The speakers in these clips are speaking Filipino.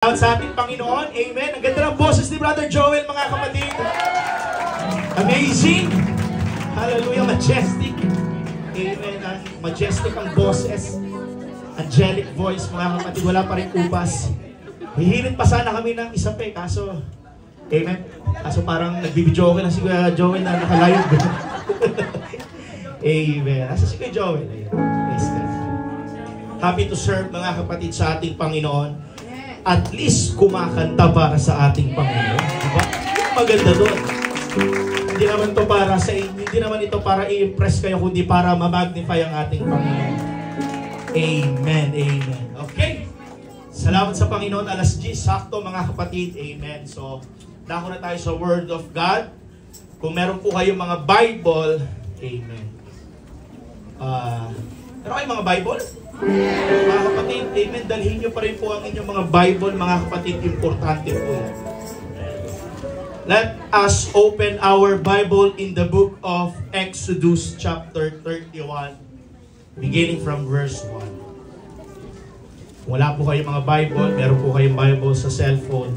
Sa ating Panginoon, amen. Ang ganda ng boses ni Brother Joel, mga kapatid. Amazing. Hallelujah, majestic. Amen. Majestic ang boses. Angelic voice, mga kapatid. Wala pa rin ubas. Hihilit pa sana kami ng isa pa, kaso, amen. Kaso parang nagbibidyo ko na si Kuya Joel na nakalayo. Amen. Asa si Kuya Joel? Praise God. Happy to serve, mga kapatid, sa ating Panginoon. At least kumakanta para sa ating Panginoon. Diba? Maganda doon. Hindi naman to para sa inyo, hindi naman ito para i-impress kayo, kundi para ma-magnify ang ating Panginoon. Amen, amen. Okay. Salamat sa Panginoon. Alas 10, sakto mga kapatid. Amen. So, dako na tayo sa Word of God. Kung meron po kayong mga Bible, amen. Meron kayong mga Bible? Mga kapatid, amen, dalhin nyo pa rin po ang inyong mga Bible, mga kapatid, importante po yan. Let us open our Bible in the book of Exodus chapter 31, beginning from verse 1. Kung wala po kayong mga Bible, meron po kayong Bible sa cellphone,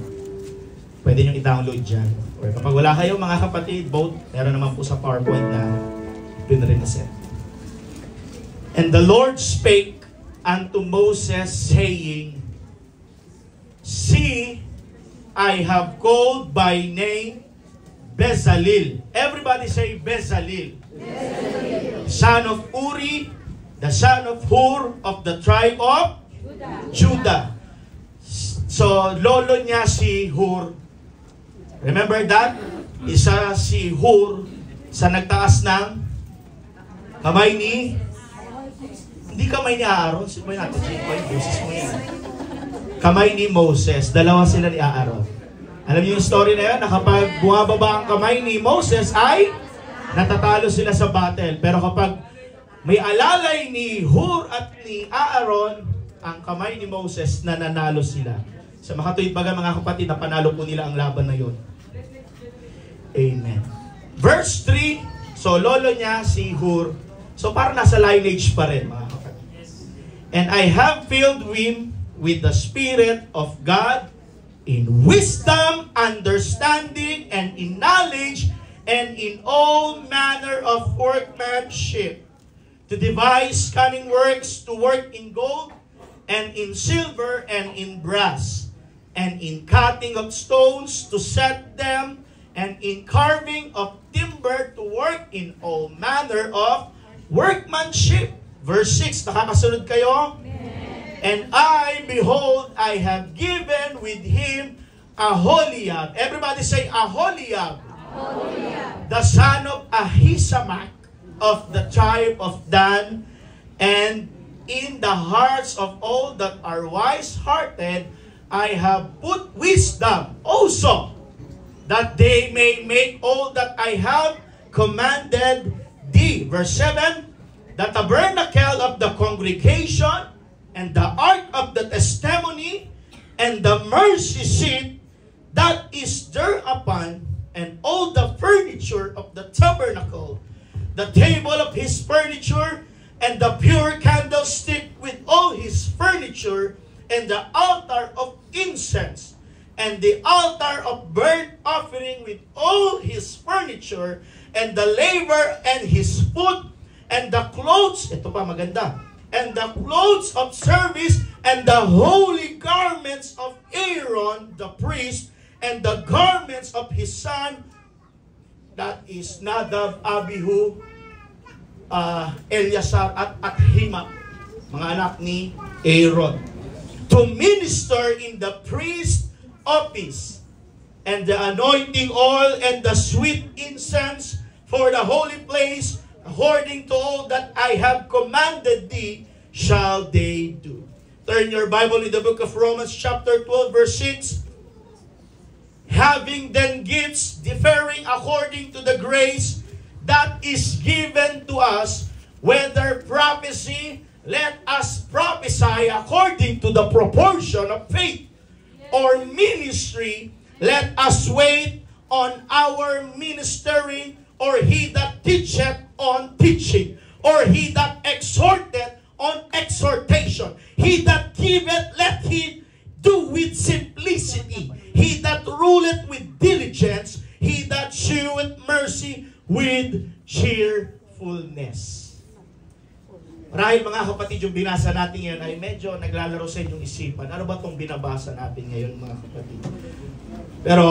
pwede nyo i-download dyan. Or kapag wala kayong mga kapatid, both, meron naman po sa PowerPoint na pinrin na set. And the Lord spake unto Moses, saying, See, I have called by name Bezalel. Everybody say Bezalel. Bezalel. Son of Uri, the son of Hur, of the tribe of Judah. So, lolo niya si Hur. Remember that? Isa si Hur sa nagtaas ng kamay ni hindi kamay ni Aaron, may natin yung boses mo yan. Kamay ni Moses, dalawa sila ni Aaron. Alam niyo yung story na yun, na kapag bumababa ang kamay ni Moses ay natatalo sila sa battle. Pero kapag may alalay ni Hur at ni Aaron, ang kamay ni Moses, nananalo sila. Sa makatuwid baga mga kapatid, na panalo po nila ang laban na yun. Amen. Verse 3, so lolo niya si Hur. So parang nasa lineage pa rin mga kapatid. And I have filled him with the Spirit of God in wisdom, understanding, and in knowledge, and in all manner of workmanship, to devise cunning works, to work in gold, and in silver, and in brass, and in cutting of stones, to set them, and in carving of timber, to work in all manner of workmanship. Verse 6, nakakasunod kayo? Amen. And I, behold, I have given with him Aholiab. Everybody say Aholiab. Aholiab. The son of Ahisamach of the tribe of Dan. And in the hearts of all that are wise-hearted, I have put wisdom also, that they may make all that I have commanded thee. Verse 7, the tabernacle of the congregation, and the ark of the testimony, and the mercy seat that is thereupon, and all the furniture of the tabernacle, the table of his furniture, and the pure candlestick with all his furniture, and the altar of incense, and the altar of burnt offering with all his furniture, and the laver and his food, and the clothes, ito pa maganda, and the clothes of service, and the holy garments of Aaron the priest, and the garments of his son, that is Nadab, Abihu, Eleazar, at Ahimac, mga anak ni Aaron, to minister in the priest office, and the anointing oil, and the sweet incense for the holy place, according to all that I have commanded thee, shall they do. Turn your Bible in the book of Romans chapter 12, verse 6. Having then gifts differing according to the grace that is given to us, whether prophecy, let us prophesy according to the proportion of faith, or ministry, let us wait on our ministering, or he that teacheth on teaching, or he that exhorteth on exhortation. He that giveth, let he do with simplicity. Marahil mga kapatid, yung binasa natin ngayon ay medyo naglalaro sa inyong isipan. Ano ba itong binabasa natin ngayon mga kapatid? Pero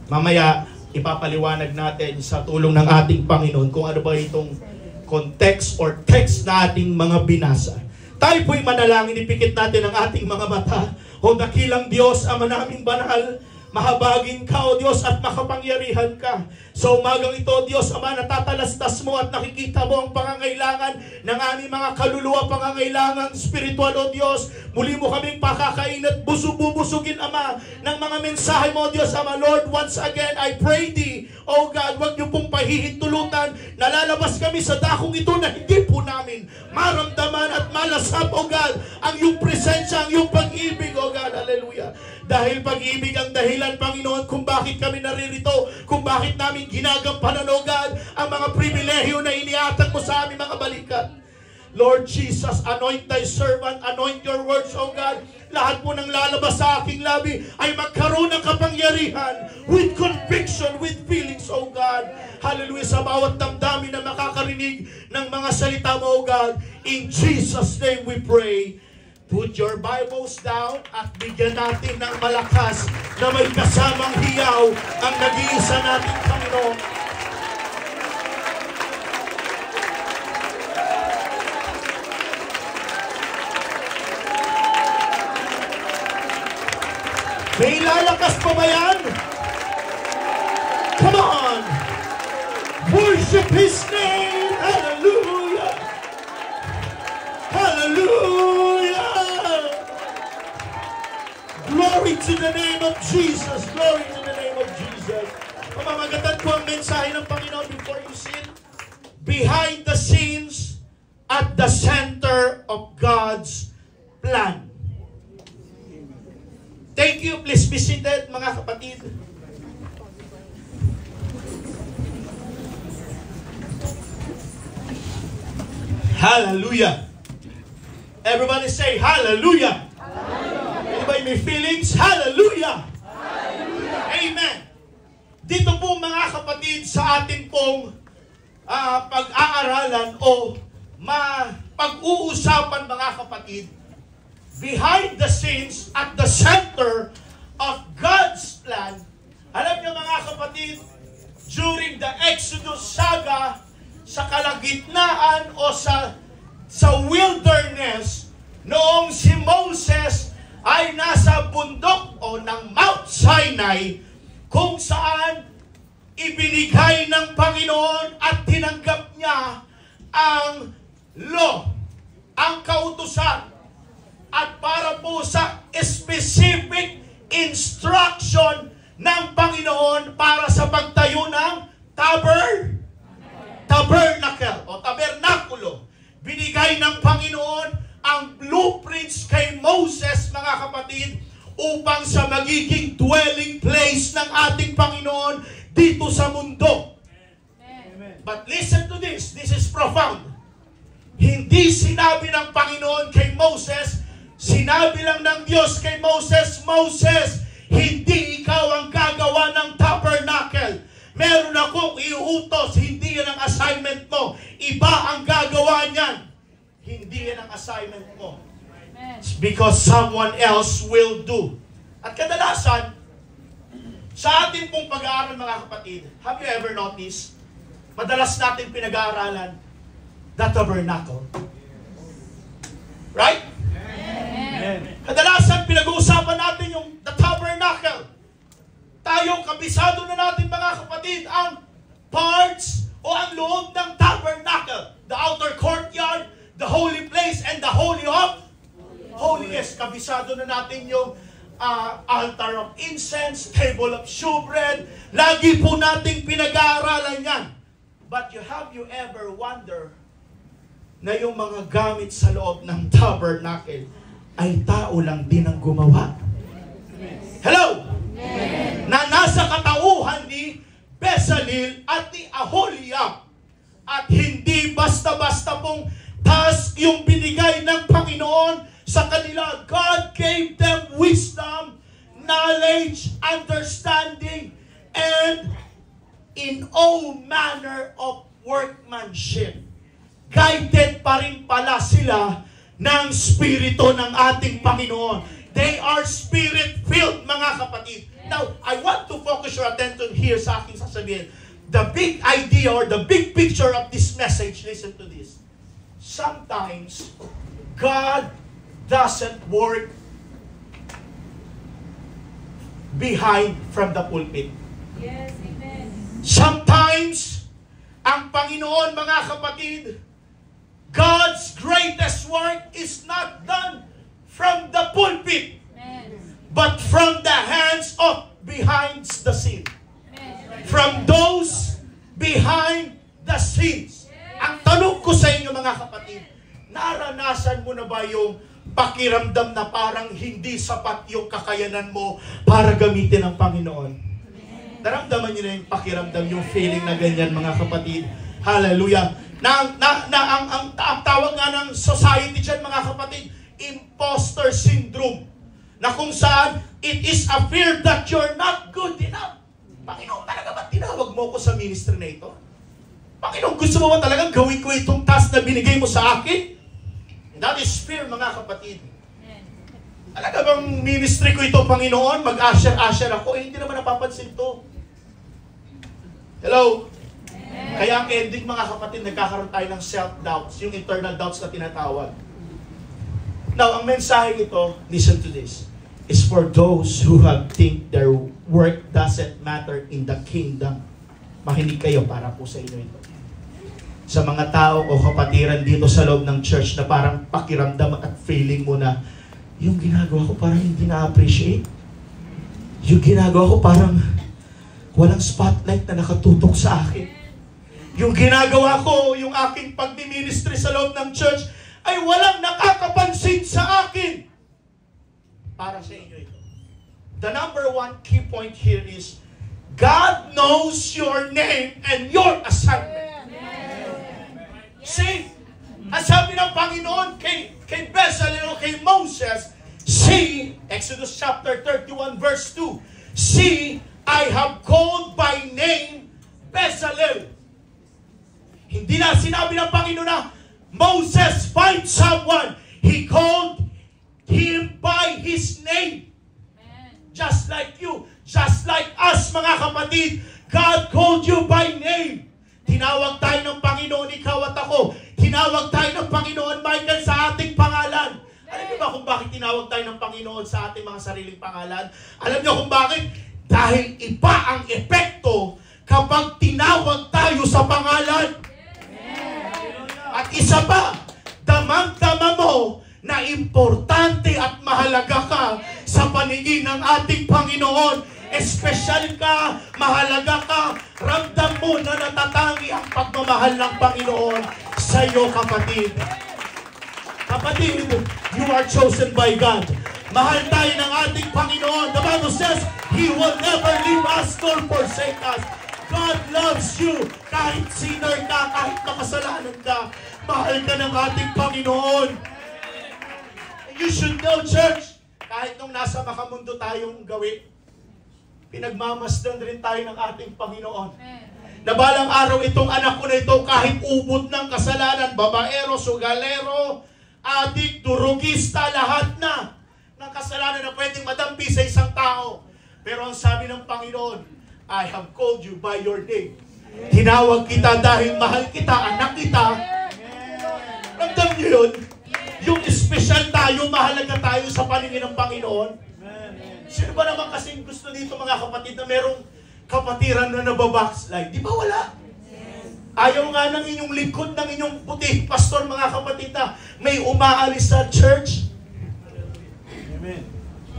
mamaya, ipapaliwanag natin sa tulong ng ating Panginoon kung ano ba itong context or text na ating mga binasa. Tayo po'y manalangin, ipikit natin ang ating mga mata. O dakilang Diyos, Ama naming banal, mahabagin ka, O Diyos, at makapangyarihan ka. Sa umagang ito, Diyos Ama, natatalastas mo at nakikita mo ang pangangailangan ng aming mga kaluluwa, pangangailangan spiritual, O Diyos. Muli mo kaming pakakain at bubusugin, Ama, ng mga mensahe mo, Diyos Ama. Lord, once again, I pray Thee, O God, huwag niyo pong pahihintulutan. Nalalabas kami sa dakong ito na hindi po namin maramdaman at malasap, O God, ang iyong presensya, ang iyong pag-ibig, O God. Hallelujah. Dahil pag-ibig ang dahilan, Panginoon, kung bakit kami naririto, kung bakit namin ginagampanan, O God, ang mga pribilehiyo na iniatag mo sa aming mga balikat. Lord Jesus, anoint thy servant, anoint your words, O God. Lahat po ng lalabas sa aking labi ay magkaroon ng kapangyarihan with conviction, with feelings, O God. Hallelujah, sa bawat damdamin na makakarinig ng mga salita mo, O God. In Jesus' name we pray. Put your Bibles down at bigyan natin ng malakas na may kasamang hiyaw ang nag-iisa nating Panginoon. May lalakas pa ba yan? Come on! Worship His name! Hallelujah! Hallelujah! Glory to the name of Jesus! Glory to the name of Jesus! Pamamagatan ko ang mensahe ng Panginoon before you sit. Behind the scenes at the center of God's plan. Thank you. Please be seated, mga kapatid. Hallelujah. Everybody say hallelujah. Hallelujah. Anybody may feelings? Hallelujah. Hallelujah. Amen. Dito po mga kapatid sa ating pong pag-aaralan o pag-uusapan mga kapatid, behind the scenes at the center of God's plan. Alam niyo mga kapatid, during the Exodus saga, sa kalagitnaan o sa wilderness, noong si Moses ay nasa bundok o ng Mount Sinai, kung saan ibinigay ng Panginoon at tinanggap niya ang law, ang kautusan, at para po sa specific instruction ng Panginoon para sa pagtayo ng tabernacle o tabernakulo. Binigay ng Panginoon ang blueprints kay Moses, mga kapatid, upang sa magiging dwelling place ng ating Panginoon dito sa mundo. Amen. But listen to this. This is profound. Hindi sinabi ng Panginoon kay Moses, sinabi lang ng Diyos kay Moses, Moses, hindi ikaw ang gagawa ng tabernacle. Meron akong iuutos, hindi yan ang assignment mo. Iba ang gagawa niyan. Hindi yan ang assignment mo. It's because someone else will do. At kadalasan, sa ating pong pag-aaral mga kapatid, have you ever noticed, madalas natin pinag-aaralan the tabernacle. Right? Amen. Kadalasan pinag-uusapan natin yung the tabernacle. Tayo, kabisado na natin mga kapatid ang parts o ang loob ng tabernacle. The outer courtyard, the holy place, and the holy of holiest. Kabisado na natin yung altar of incense, table of shewbread. Lagi po nating pinag-aaralan yan. But have you ever wonder na yung mga gamit sa loob ng tabernacle ay tao lang din ang gumawa? Hello? Amen. Na nasa katauhan ni Bezalel at ni Aholiab. At hindi basta-basta pong task yung binigay ng Panginoon sa kanila. God gave them wisdom, knowledge, understanding, and in all manner of workmanship. guided pa rin pala sila ng Espiritu ng ating Panginoon. They are Spirit-filled, mga kapatid. Now, I want to focus your attention here sa aking sasabihin. The big idea or the big picture of this message, listen to this. Sometimes, God doesn't work behind from the pulpit. Yes, amen. Sometimes, ang Panginoon, mga kapatid, God's greatest work is not done from the pulpit, Amen. but from the hands of behind the scene. Amen. From those behind the scenes. Ang tanong ko sa inyo, mga kapatid, naranasan mo na ba yung pakiramdam na parang hindi sapat yung kakayanan mo para gamitin ng Panginoon? Naramdaman niyo na yung pakiramdam, yung feeling na ganyan, mga kapatid. Hallelujah. Ang tawag nga ng society dyan, mga kapatid, imposter syndrome. Na kung saan, it is a fear that you're not good enough. Panginoon, talaga ba tinawag mo ko sa ministry na ito? Panginoon, gusto mo ba talagang gawin ko itong task na binigay mo sa akin? That is fear, mga kapatid. Talaga bang ministry ko ito, Panginoon? Mag-usher ako? Hindi naman napapansin to. Hello? Kaya ang ending, mga kapatid, nagkakaroon tayo ng self-doubts, yung internal doubts na tinatawag. Now, ang mensahe ito, listen to this, is for those who have think their work doesn't matter in the kingdom. Makinig kayo para po sa inyo ito. Sa mga tao o kapatiran dito sa loob ng church na parang pakiramdam at feeling mo na yung ginagawa ko parang hindi na-appreciate. Yung ginagawa ko parang walang spotlight na nakatutok sa akin. Yung ginagawa ko, yung aking pagmi-ministry sa loob ng church, ay walang nakakapansin sa akin. Para sa inyo ito. The number one key point here is, God knows your name and your assignment. See, ang sabi ng Panginoon kay Bezalel o kay Moses, see, Exodus chapter 31 verse 2, see, I have called by name Bezalel. Hindi na sinabi ng Panginoon na Moses find someone. He called him by his name. Just like you, just like us, mga kapatid, God called you by name. Tinawag tayo ng Panginoon, ikaw at ako. Tinawag tayo ng Panginoon, Michael, sa ating pangalan. Alam niyo ba kung bakit tinawag tayo ng Panginoon sa ating mga sariling pangalan? Alam niyo kung bakit? Dahil iba ang epekto kapag tinawag tayo sa pangalan. At isa pa, damang-dama mo na importante at mahalaga ka sa paningin ng ating Panginoon. Espesyal ka, mahalaga ka, ramdam mo na natatangi ang pagmamahal ng Panginoon sa iyo, kapatid. Kapatid, you are chosen by God. Mahal tayo ng ating Panginoon. The Bible says, He will never leave us nor forsake us. God loves you. Kahit sinner ka, kahit makasalanan ka, mahal ka ng ating Panginoon. You should know, church, kahit nung nasa makamundo tayong gawin, pinagmamasdan rin tayo ng ating Panginoon. Na balang araw itong anak ko na ito, kahit ubod ng kasalanan, babaero, sugalero, adik, durugista, lahat na ng kasalanan na pwedeng madampi sa isang tao. Pero ang sabi ng Panginoon, I have called you by your name. Tinawag kita dahil mahal kita, anak kita. Ramdam niyo yun? Yung special tayo, mahalaga tayo sa paningin ng Panginoon. Sino ba naman kasing gusto dito, mga kapatid, na merong kapatiran na nababackslide? Di ba wala? Ayaw nga ng inyong likod, ng inyong puti, pastor, mga kapatid, na may umaalis sa church. Amen.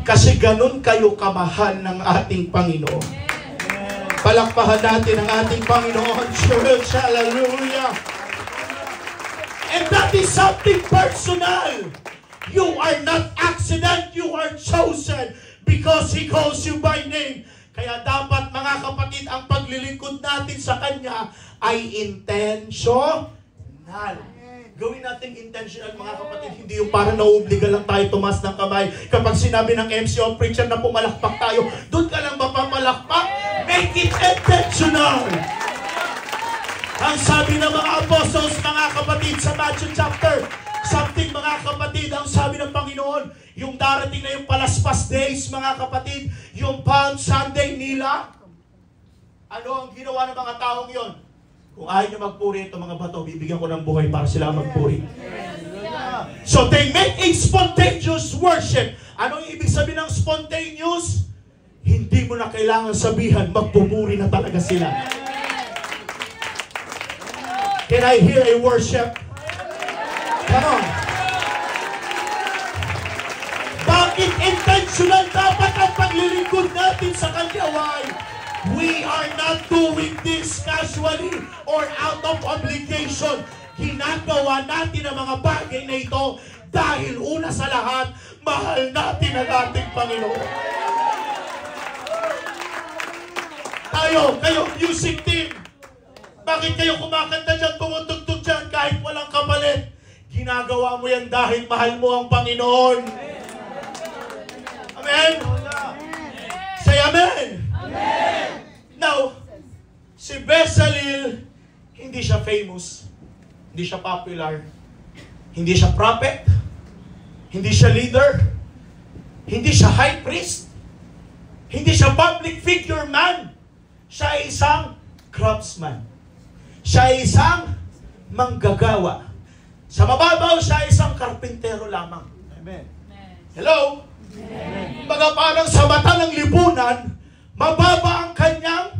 Kasi ganun kayo kamahal ng ating Panginoon. Palakpahan natin ang ating Panginoon. Church, hallelujah. And that is something personal. You are not accident, you are chosen because He calls you by name. Kaya dapat, mga kapatid, ang paglilingkod natin sa Kanya ay intentional. Gawin natin intentional, mga kapatid. Hindi yung parang nauobliga lang tayo tumas ng kamay. Kapag sinabi ng MC o preacher na pumalakpak tayo, doon ka lang ba papalakpak? Make it intentional. Ang sabi ng mga apostles, mga kapatid, sa Matthew chapter something, mga kapatid, ang sabi ng Panginoon, yung darating na yung palaspas days, mga kapatid, yung Palm Sunday nila, ano ang ginawa ng mga taong yon? Kung ayaw nyo magpuri ito mga bato, bibigyan ko ng buhay para sila magpuri. So they make a spontaneous worship. Ano yung ibig sabihin ng spontaneous? Hindi mo na kailangan sabihan, magpupuri na talaga sila. Can I hear a worship? Come on. Bakit intentional dapat ang paglilingkod natin sa Kanya? Why? We are not doing this casually or out of obligation. Ginagawa natin ang mga bagay na ito dahil una sa lahat, mahal natin ang ating Panginoon. Kayo, music team, bakit kayo kumakanta dyan, tumutugtog dyan kahit walang kapalit? Ginagawa mo yan dahil mahal mo ang Panginoon. Amen? Say amen! Amen! Now, si Bezalel, hindi siya famous, hindi siya popular, hindi siya prophet, hindi siya leader, hindi siya high priest, hindi siya public figure man. Siya ay isang craftsman. Siya ay isang manggagawa. Sa mababaw, siya ay isang karpintero lamang. Amen. Hello? Amen. Baga parang sa mata ng lipunan, mababa ang kanyang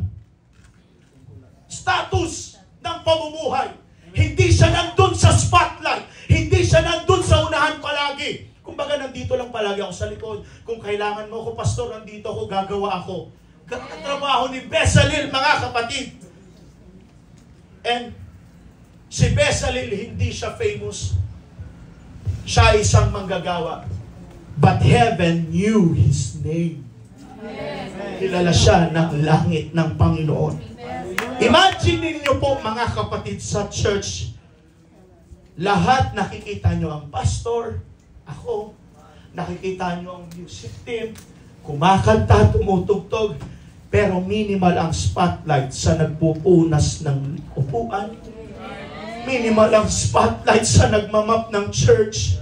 status ng pamumuhay. Hindi siya nandun sa spotlight. Hindi siya nandun sa unahan palagi. Kumbaga, nandito lang palagi ako sa likod. Kung kailangan mo ako, pastor, nandito ako, gagawa ako. Ang trabaho ni Bezalel, mga kapatid. And si Bezalel, hindi siya famous. Siya ay isang manggagawa. But heaven knew his name. Kilala siya ng langit ng Panginoon. Imagine ninyo po, mga kapatid, sa church, lahat nakikita nyo ang pastor, ako, nakikita nyo ang music team, kumakanta, tumutugtog, pero minimal ang spotlight sa nagpupunas ng upuan. Minimal ang spotlight sa nagmamap ng church.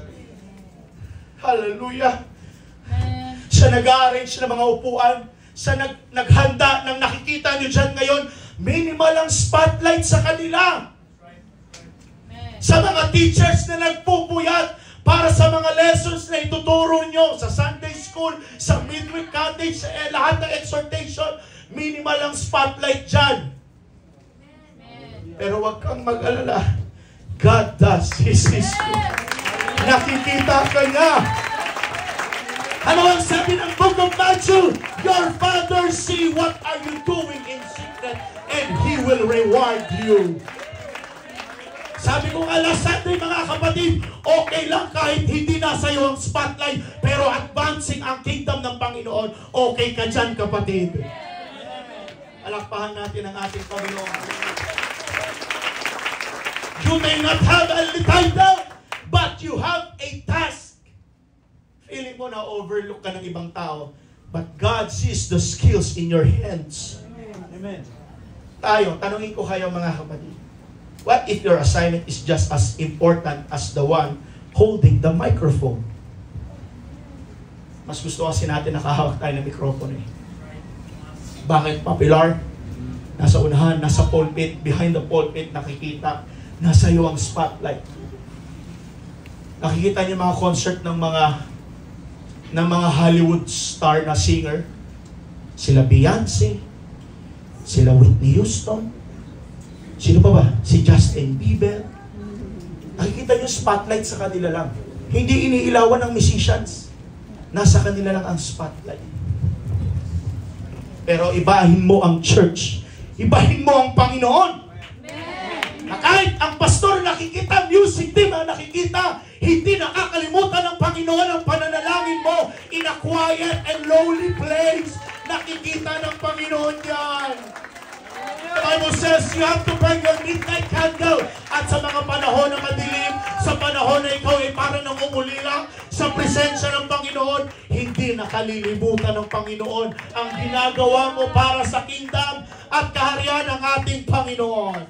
Hallelujah! Sa nag-arrange ng mga upuan, sa naghanda ng nakikita nyo dyan ngayon, minimal ang spotlight sa kanila. Sa mga teachers na nagpupuyat para sa mga lessons na ituturo nyo sa Sunday school, sa midweek cottage, sa lahat ng exhortation, minimal ang spotlight dyan. Pero wag kang mag-alala. God does His good. Nakikita ka niya. Ano ang sabi ng Book of Matthew? Your Father see what are you doing in secret and He will reward you. Sabi ko nga last Sunday, mga kapatid, okay lang kahit hindi nasa iyo ang spotlight, pero advancing ang kingdom ng Panginoon, okay ka dyan, kapatid. Alakpahan natin ang ating Panginoon. You may not have a title, but you have a task. Feeling mo na overlook ka ng ibang tao, but God sees the skills in your hands. Amen. Tayo, tanungin ko kayo, mga kapatid. What if your assignment is just as important as the one holding the microphone? Mas gusto kasi natin nakahawak tayo ng mikropono eh. Bakit popular? Nasa unahan, nasa pulpit, behind the pulpit, nakikita, nasa iyo ang spotlight. Nakikita niyo mga concert ng mga Hollywood star na singer. Sila Beyonce, sila Whitney Houston, sino pa ba? Si Justin Bieber. Nakikita niyo spotlight sa kanila lang. Hindi iniilawan ng musicians. Nasa kanila lang ang spotlight. Pero ibahin mo ang church. Ibahin mo ang Panginoon. Na kahit ang pastor nakikita, music team ang nakikita, hindi nakakalimutan ng Panginoon ang pananalangin mo in a quiet and lowly place. Nakikita ng Panginoon yan. The Bible says you have to burn your midnight candle. At sa mga panahon na madilim, sa panahon na ikaw ay parang nang umulila sa presensya ng Panginoon, hindi nakalilimutan ng Panginoon ang ginagawa mo para sa kingdom at kaharian ng ating Panginoon.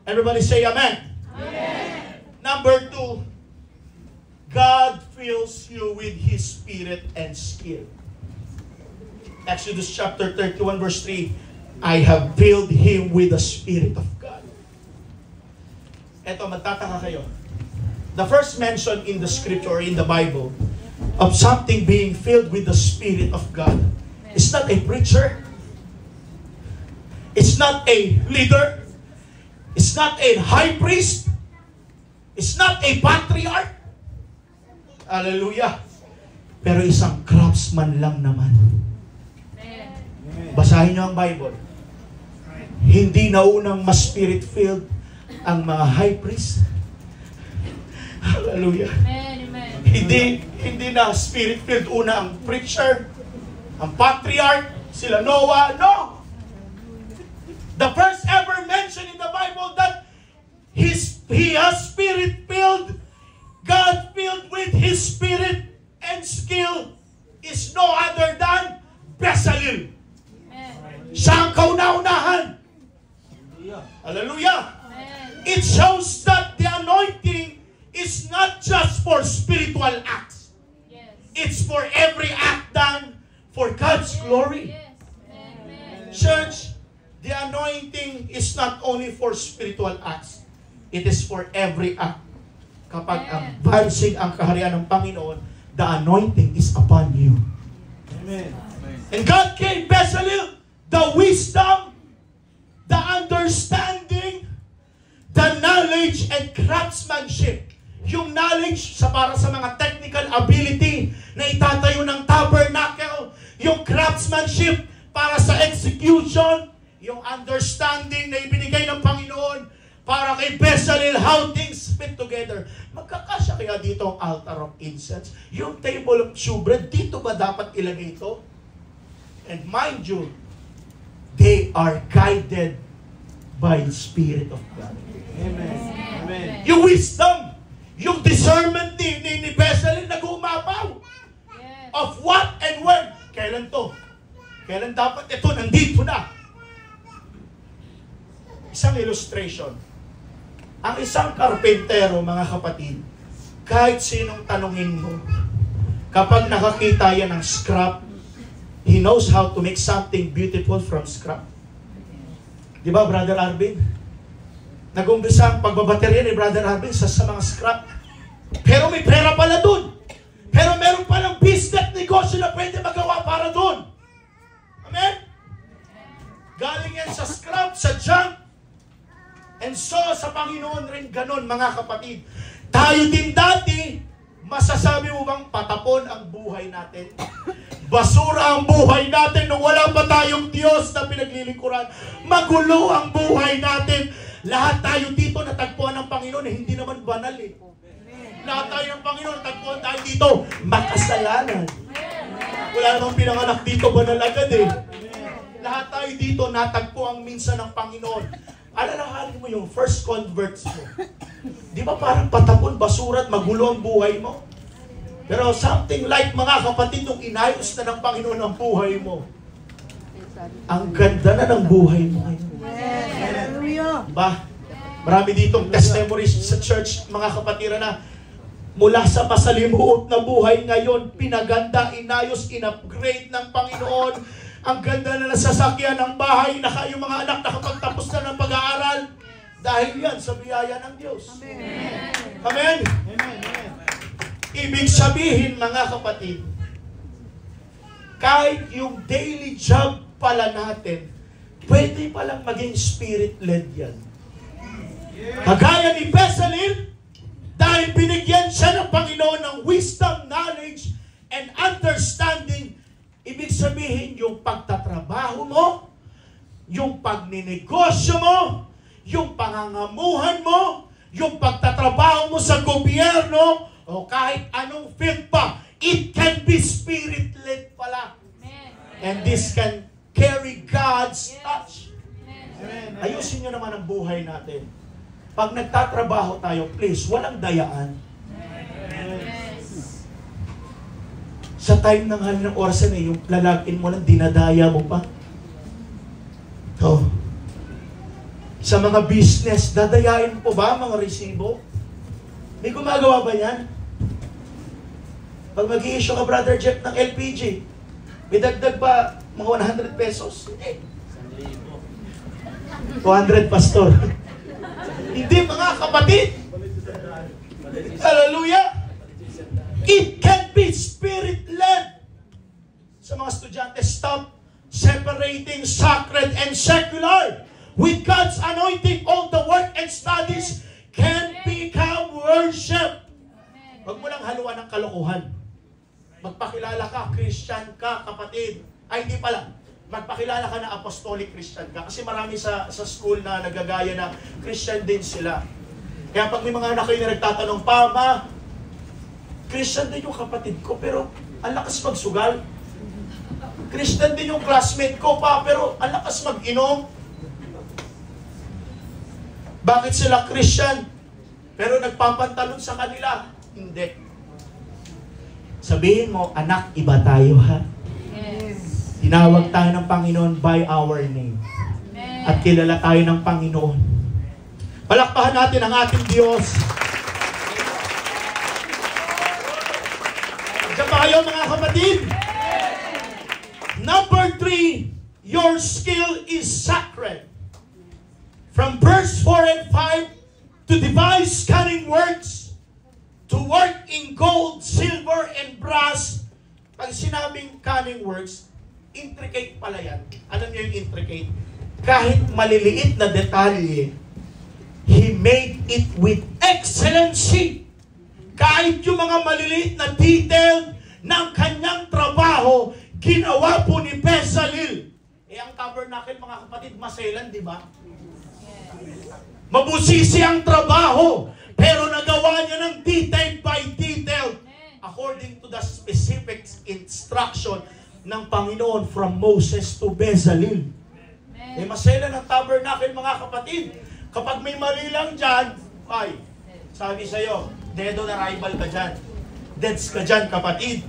Everybody say amen. Amen. Number 2, God fills you with His Spirit and skill. Exodus chapter 31 verse 3, I have filled him with the Spirit of God. Eto, magtataka kayo. The first mention in the scripture, in the Bible, of something being filled with the Spirit of God, it's not a preacher. It's not a leader. It's not a high priest. It's not a patriarch. Hallelujah. Pero isang craftsman lang naman. Basahin niyo ang Bible. Hindi na unang mas spirit-filled ang mga high priest. Hallelujah. Amen. Hindi na spirit-filled una ang preacher, ang patriarch, sila Noah. No! The first ever mention in the Bible that he has spirit-filled, God filled with His Spirit and skill is no other than Bezalel. Siya ang kauna-unahan. Hallelujah. It shows that the anointing is not just for spiritual acts. Yes. It's for every act done for God's glory. Yes. Amen. Church, the anointing is not only for spiritual acts. It is for every act. Kapag advancing ang kaharian ng Panginoon, the anointing is upon you. Amen. And God gave Bezalel the wisdom, the understanding, the knowledge and craftsmanship. Yung knowledge para sa mga technical ability na itatayo ng tabernacle, yung craftsmanship para sa execution, yung understanding na ibinigay ng Panginoon para kay Bezalel, how things fit together. Magkakasya kaya dito ang altar of incense? Yung table of shewbread, dito ba dapat ilagay ito? And mind you, they are guided by the Spirit of God. Amen. Amen. Yung wisdom, yung discernment ni Bezalel nag-uumapaw. Yes. Of what and when. Kailan to? Kailan dapat ito? Nandito na. Isang illustration. Ang isang karpentero, mga kapatid, kahit sinong tanungin mo, kapag nakakita yan ng scrap, he knows how to make something beautiful from scrap. Di ba, Brother Arvin? Nag-umpisa ang pagbabaterya ni Brother Arvin sa mga scrap. Pero may pera pala dun. Pero meron palang business negosyo na pwede magawa para dun. Amen? Galing yan sa scrap, sa junk. And so, sa Panginoon rin ganon, mga kapatid. Tayo din dati, masasabi mo bang patapon ang buhay natin? Basura ang buhay natin nung wala pa tayong Diyos na pinaglilingkuran. Magulo ang buhay natin. Lahat tayo dito natagpuan ng Panginoon, hindi naman banal eh. Lahat tayo ng Panginoon, natagpuan tayo dito, makasalanan. Wala namang pinanganak dito, banal agad eh. Lahat tayo dito, natagpuan minsan ng Panginoon. Alalahanin mo yung first converts mo. Di ba parang patapon, basura at magulo ang buhay mo? Pero something like, mga kapatid, nung inayos na ng Panginoon ang buhay mo, ang ganda na ng buhay mo ngayon. Diba? Marami ditong testimonies sa church, mga kapatid, na mula sa masalimuot na buhay ngayon, pinaganda, inayos, in-upgrade ng Panginoon. Ang ganda na nasasakyan ng bahay, yung mga anak nakapagtapos na ng pag-aaral. Dahil yan sa biyaya ng Diyos. Amen. Amen? Amen. Ibig sabihin, mga kapatid, kahit yung daily job pala natin, pwede palang maging spirit-led yan. Kagaya ni Bezalel, dahil binigyan siya ng Panginoon ng wisdom, knowledge, and understanding, ibig sabihin, yung pagtatrabaho mo, yung pagninegosyo mo, yung pangangamuhan mo, yung pagtatrabaho mo sa gobyerno, o kahit anong field pa, it can be spirit-led pala. Amen. And this can carry God's Yes. touch. Amen. Ayusin nyo naman ang buhay natin. Pag nagtatrabaho tayo, please, walang dayaan. Yes. Sa time ng hali ng orasan eh, yung lalagin mo lang, dinadaya mo pa. Oh. Sa mga business, dadayain po ba mga resibo? May gumagawa ba yan? Pag mag-i-issue ka, Brother Jeff, ng LPG, may dagdag pa mga 100 pesos? Hindi. 200, Pastor. Hindi, mga kapatid. Hallelujah. It can be spirit-led. Sa mga estudyante, stop separating sacred and secular. With God's anointing, all the work and studies can become worship. Huwag mo lang haluan ng kalokohan. Magpakilala ka, Christian ka, kapatid. Ay, hindi pala. Magpakilala ka na apostolic Christian ka. Kasi marami sa school na nagagaya na Christian din sila. Kaya pag may mga anak kayo na nagtatanong, Pama, Christian din yung kapatid ko, pero ang lakas magsugal. Christian din yung classmate ko pa, pero ang lakas mag-inom. Bakit sila Christian? Pero nagpapantalon sa kanila? Hindi. Sabihin mo, anak, iba tayo ha. Yes. Tinawag tayo ng Panginoon by our name. Amen. At kilala tayo ng Panginoon. Palakpakan natin ang ating Diyos. Diyan ba kayo mga kapatid? Number 3, your skill is sacred. From verse 4 and 5, to devise cunning works, to work in gold, silver, and brass. Pag sinabing cunning works, intricate pala yan. Alam niyo yung intricate? Kahit maliliit na detalye, He made it with excellency. Kahit yung mga maliliit na detail ng kanyang trabaho, ginawa po ni Bezalel. Ang tabernacle, mga kapatid, maselan, di ba? Mabusisi ang trabaho, pero nagawa niya ng detail by detail according to the specific instruction ng Panginoon from Moses to Bezalel. Maselan ang tabernacle, mga kapatid. Kapag may mali lang dyan, ay, sabi sa'yo, dead on arrival ka dyan. Deads ka dyan, kapatid.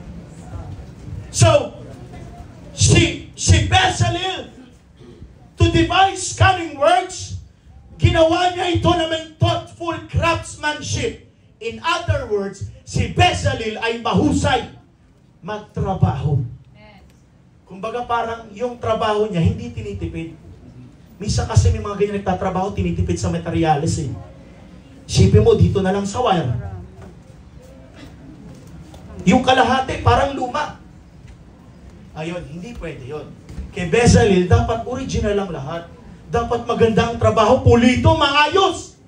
So, si Bezalel, to devise cunning works, ginawa niya ito na may thoughtful craftsmanship. In other words, si Bezalel ay mahusay magtrabaho. Kumbaga parang yung trabaho niya, hindi tinitipid. Minsan kasi may mga ganyan nagtatrabaho, tinitipid sa materyales eh. Isipin mo, dito na lang sa wire. Yung kalahati, parang luma. Ayun, hindi pwede yun. Kay Bezalel, dapat original lang lahat. Dapat maganda ang trabaho, pulito, maayos.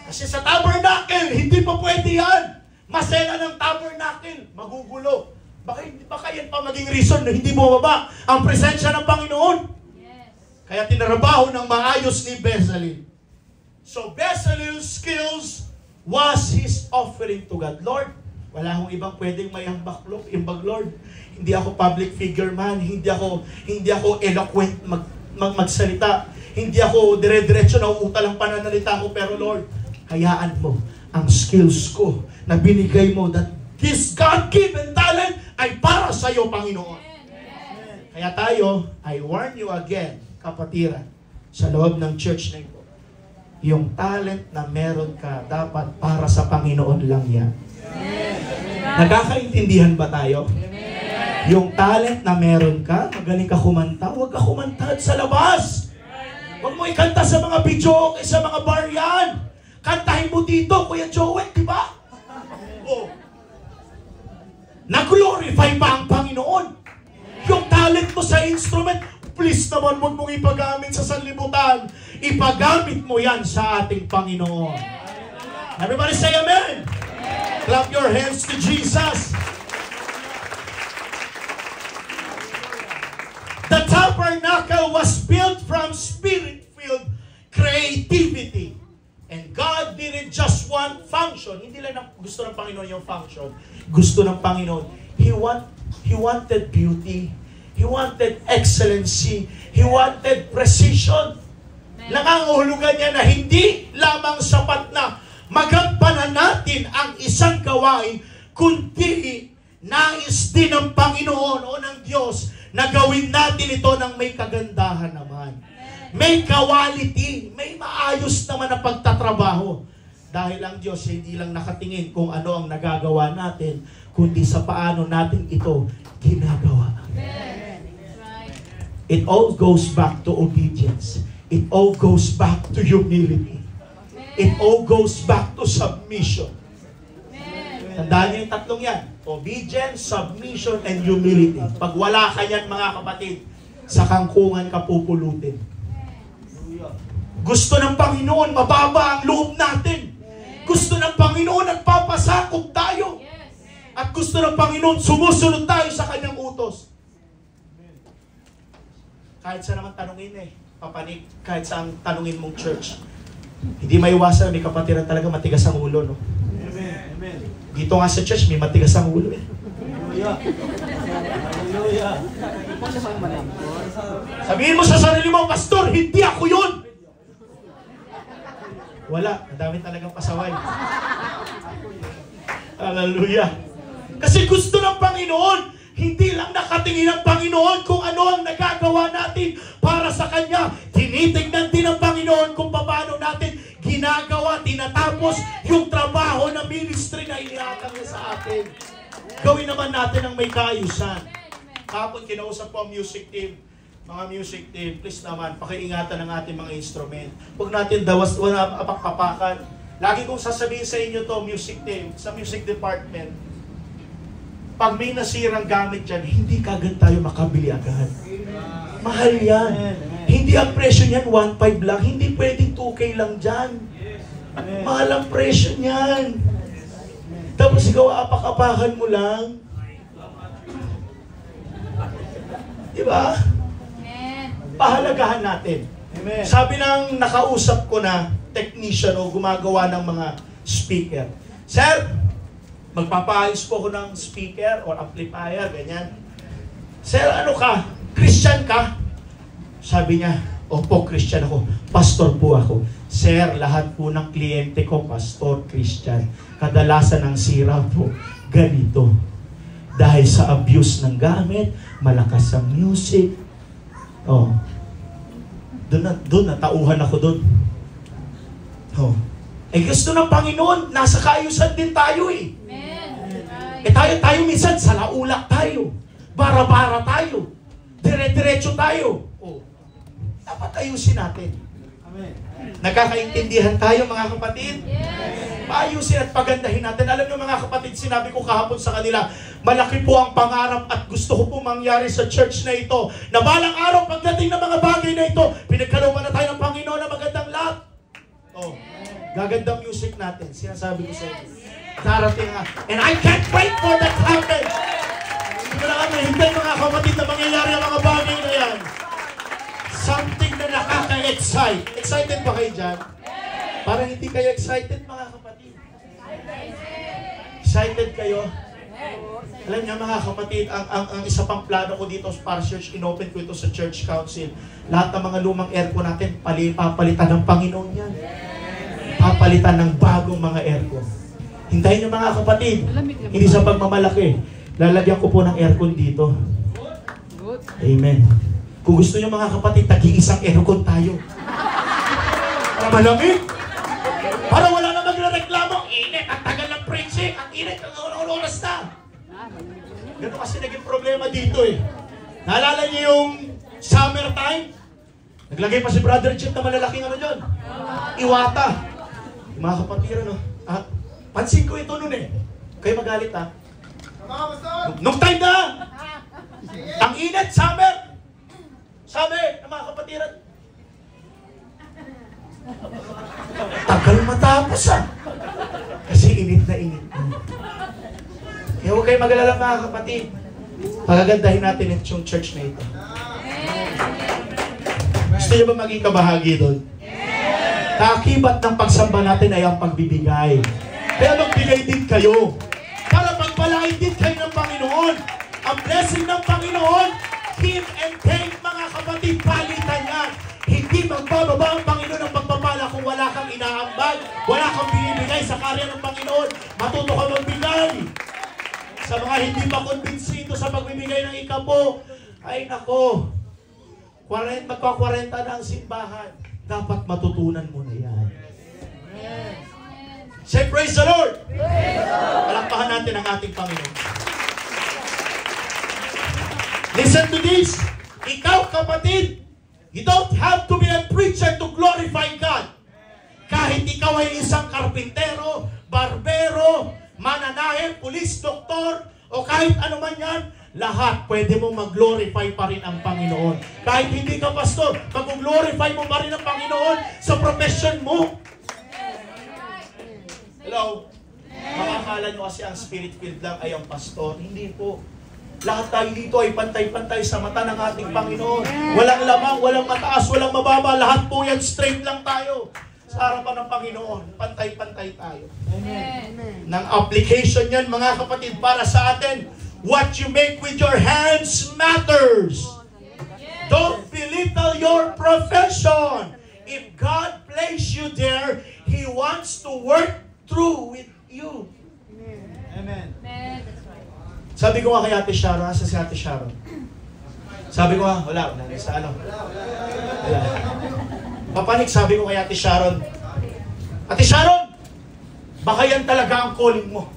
Kasi sa tabernacle, hindi pa pwede yan. Masela ng tabernacle, magugulo. Baka yan pa maging reason na hindi bumaba ang presensya ng Panginoon. Kaya tinarabaho ng maayos ni Bezalel. So Bezalel's skills was his offering to God. Lord, wala akong ibang pwedeng may imbag, Lord. Hindi ako public figure man, hindi ako eloquent magsalita. Hindi ako dire-diretso na uutal ang pananalita ko, pero Lord, hayaan mo ang skills ko na binigay mo, that this God-given talent ay para sa iyo, Panginoon. Kaya tayo, I warn you again, kapatiran, sa loob ng church na ito, yung talent na meron ka, dapat para sa Panginoon lang yan. Nagkakaintindihan ba tayo? Yung talent na meron ka, magaling ka kumanta, huwag ka kumanta sa labas. Huwag mo ikanta sa mga video, sa mga bar yan. Kantahin mo dito, Kuya Joel, di ba? Oh. Na-glorify pa ang Panginoon. Yung talent mo sa instrument, please naman, huwag mong ipagamit sa sanlibutan. Ipagamit mo yan sa ating Panginoon. Everybody say amen. Clap your hands to Jesus. The tabernacle was built from spirit-filled creativity. And God didn't just want function. Hindi lang gusto ng Panginoon yung function. Gusto ng Panginoon. He wanted beauty. He wanted excellency. He wanted precision. Nangangahulugan niya na hindi lamang sapat na magampanan natin ang isang gawain, kundi nais din ng Panginoon o ng Diyos na gawin natin ito ng may kagandahan naman. May quality. May maayos naman na pagtatrabaho. Dahil ang Diyos hindi lang nakatingin kung ano ang nagagawa natin, kundi sa paano natin ito ginagawa. It all goes back to obedience. It all goes back to humility. It all goes back to submission. Tandaan niyo yung tatlong yan. Obedience, submission, and humility. Pag wala ka yan, mga kapatid, sa kangkungan ka pupulutin. Gusto ng Panginoon, mababa ang loob natin. Gusto ng Panginoon, nagpapasakop tayo. At gusto ng Panginoon, sumusunod tayo sa kanyang utos. Kahit saan naman tanungin papanig, kahit saan tanungin mong church. Hindi maiwasan, may kapatiran talaga matigas ang ulo, no? Amen. Amen. Dito nga sa church, may matigas ang ulo, Hallelujah. Hallelujah. Sabihin mo sa sarili mo, Pastor, hindi ako yun! Wala, ang dami talagang pasaway. Hallelujah. Kasi gusto ng Panginoon, hindi lang nakatingin ang Panginoon kung ano ang nagagawa natin para sa Kanya. Tinitignan din ng Panginoon kung paano natin ginagawa, tinatapos yung trabaho na ministry na inihatag niya sa atin. Gawin naman natin ang may kaayusan. Kapag kinausap ko ang music team, mga music team, please naman, pakiingatan ng ating mga instrument. Huwag natin dawas, wala apakpapakan. Lagi kong sasabihin sa inyo to, music team, sa music department, pag may nasirang gamit dyan, hindi kagad tayo makabili agad. Mahal yan. Hindi ang presyo niyan 1.5 lang. Hindi pwedeng 2K lang dyan. Mahal ang presyo niyan. Tapos ikaw apak-apakan mo lang. Diba? Pahalagahan natin. Amen. Sabi ng nakausap ko na technician o gumagawa ng mga speaker, Sir, magpapaayos po ako ng speaker or amplifier, ganyan. Sir, ano ka? Christian ka? Sabi niya, opo, Christian ako. Pastor po ako. Sir, lahat po ng kliyente ko, pastor, Christian. Kadalasan ang sira po, ganito. Dahil sa abuse ng gamit, malakas ang music. Oh. Doon natauhan ako doon. Oh. Eh gusto ng Panginoon, nasa kaayusan din tayo eh. Tayo minsan sa laulak tayo. Bara-bara tayo. Dire-diretso tayo. Oh. Dapat ayusin natin. Amen. Nagkakaintindihan tayo, mga kapatid? Paayusin at pagandahin natin. Alam niyo, mga kapatid, sinabi ko kahapon sa kanila, malaki po ang pangarap at gusto ko po mangyari sa church na ito, na balang araw pagdating ng mga bagay na ito, pinagkalooban na tayo ng Panginoon na magandang lahat. Oh. Gagandang music natin. Sinasabi ko sa inyo. Darating nga. And I can't wait for that to happen. Hindi na kami hintay, mga kapatid, na mangyayari ang mga bagay na yan. Something na nakaka-excite. Excited ba kayo dyan? Parang hindi kayo excited, mga kapatid. Excited kayo? Alam niyo, mga kapatid, ang isa pang plano ko dito para church, inopen ko ito sa church council. Lahat ng mga lumang aircon natin, papalitan ng Panginoon yan. Papalitan ng bagong mga aircon. Hintayin niyo, mga kapatid, hindi sa pagmamalaki. Lalagyan ko po ng aircon dito. Amen. Kung gusto niyo, mga kapatid, tagi-isang aircon tayo. Para malamig. Para wala na magre-reklamo. Init, ang tagal ng preaching. Ang init, ang oras na. Ganun kasi naging problema dito eh. Naalala niyo yung summertime? Naglagay pa si Brother Chip na malalaking ano dyan. Iwata. Mga kapatid, ano? Pansin ko ito nun eh. Kayo magalit ha. Nung time na, ang init, summer. Sabi ng mga kapatiran, tagal matapos ah. Kasi init na init. Kaya huwag kayo mag-alala, mga kapatid. Pagagandahin natin yung church na ito. Gusto niyo ba maging kabahagi doon? Kaakibat ng pagsamba natin ay ang pagbibigay. Kaya magbigay din kayo. Para pagpalain din kayo ng Panginoon. Ang blessing ng Panginoon, give and take, mga kapatid, palitan yan. Hindi magbababa ang Panginoon ng pagpapala kung wala kang inaambag, wala kang binibigay sa karya ng Panginoon. Matuto ka magbigay. Sa mga hindi pa kumbinsido sa pagbibigay ng ikapo, ay nako, Magka-40 na ang simbahan. Dapat matutunan mo na yan. Say praise the Lord! Palakpakan natin ang ating Panginoon. Listen to this. Ikaw, kapatid, you don't have to be a preacher to glorify God. Kahit ikaw ay isang karpintero, barbero, mananahe, pulis, doktor, o kahit ano man yan, lahat pwede mo mag-glorify pa rin ang Panginoon. Kahit hindi ka pastor, mag-glorify mo pa rin ang Panginoon sa profession mo. Hello? Makakala nyo kasi ang spirit-filled lang ay ang pastor. Hindi po. Lahat tayo dito ay pantay-pantay sa mata ng ating Panginoon. Walang lamang, walang mataas, walang mababa. Lahat po yan, straight lang tayo. Sa harapan ng Panginoon, pantay-pantay tayo. Amen. Ng application yan, mga kapatid, para sa atin. What you make with your hands matters. Don't belittle your profession. If God placed you there, He wants to work through with you. Amen. Amen. That's right. Sabi ko nga kay Ate Sharon, nasa si Ate Sharon. Sabi ko nga, wala sa ano. Wala. Papanik, sabi ko kay Ate Sharon, Ate Sharon, baka yan talaga ang calling mo.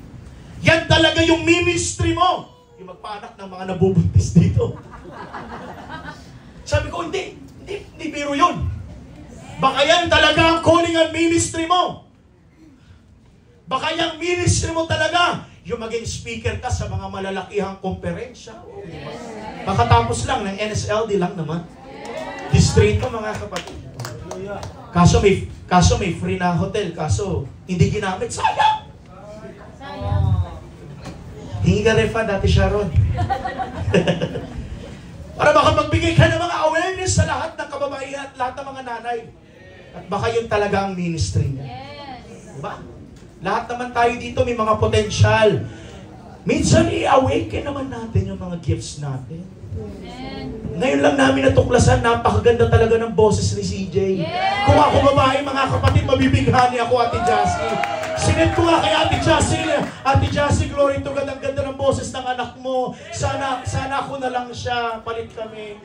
Yan talaga yung ministry mo. Yung magpaanak ng mga nabubuntis dito. Sabi ko, hindi biro yun. Baka yan talaga ang calling ang ministry mo. Baka yung ministry mo talaga, yung maging speaker ka sa mga malalakihang komperensya. Baka tapos lang, ng NSLD lang naman. Distrito, mga kapatid. Kaso may free na hotel, kaso hindi ginamit. Sayang! Sayang. Hingi ka refund, Ate Sharon. Para baka magbigay ka ng mga awareness sa lahat ng kababaihan at lahat ng mga nanay. At baka yun talaga ang ministry niya. Yes. Diba? Lahat naman tayo dito may mga potential. Minsan i-awaken naman natin yung mga gifts natin. Amen. Ngayon lang namin natuklasan, napakaganda talaga ng boses ni CJ. Yes! Kung ako babae, mga kapatid, mabibighani ako, Ate Jassy. Sinend ko nga kay Ate Jassy. Ate Jassy, glory to God, ang ganda ng boses ng anak mo. Sana ako na lang siya, palit kami.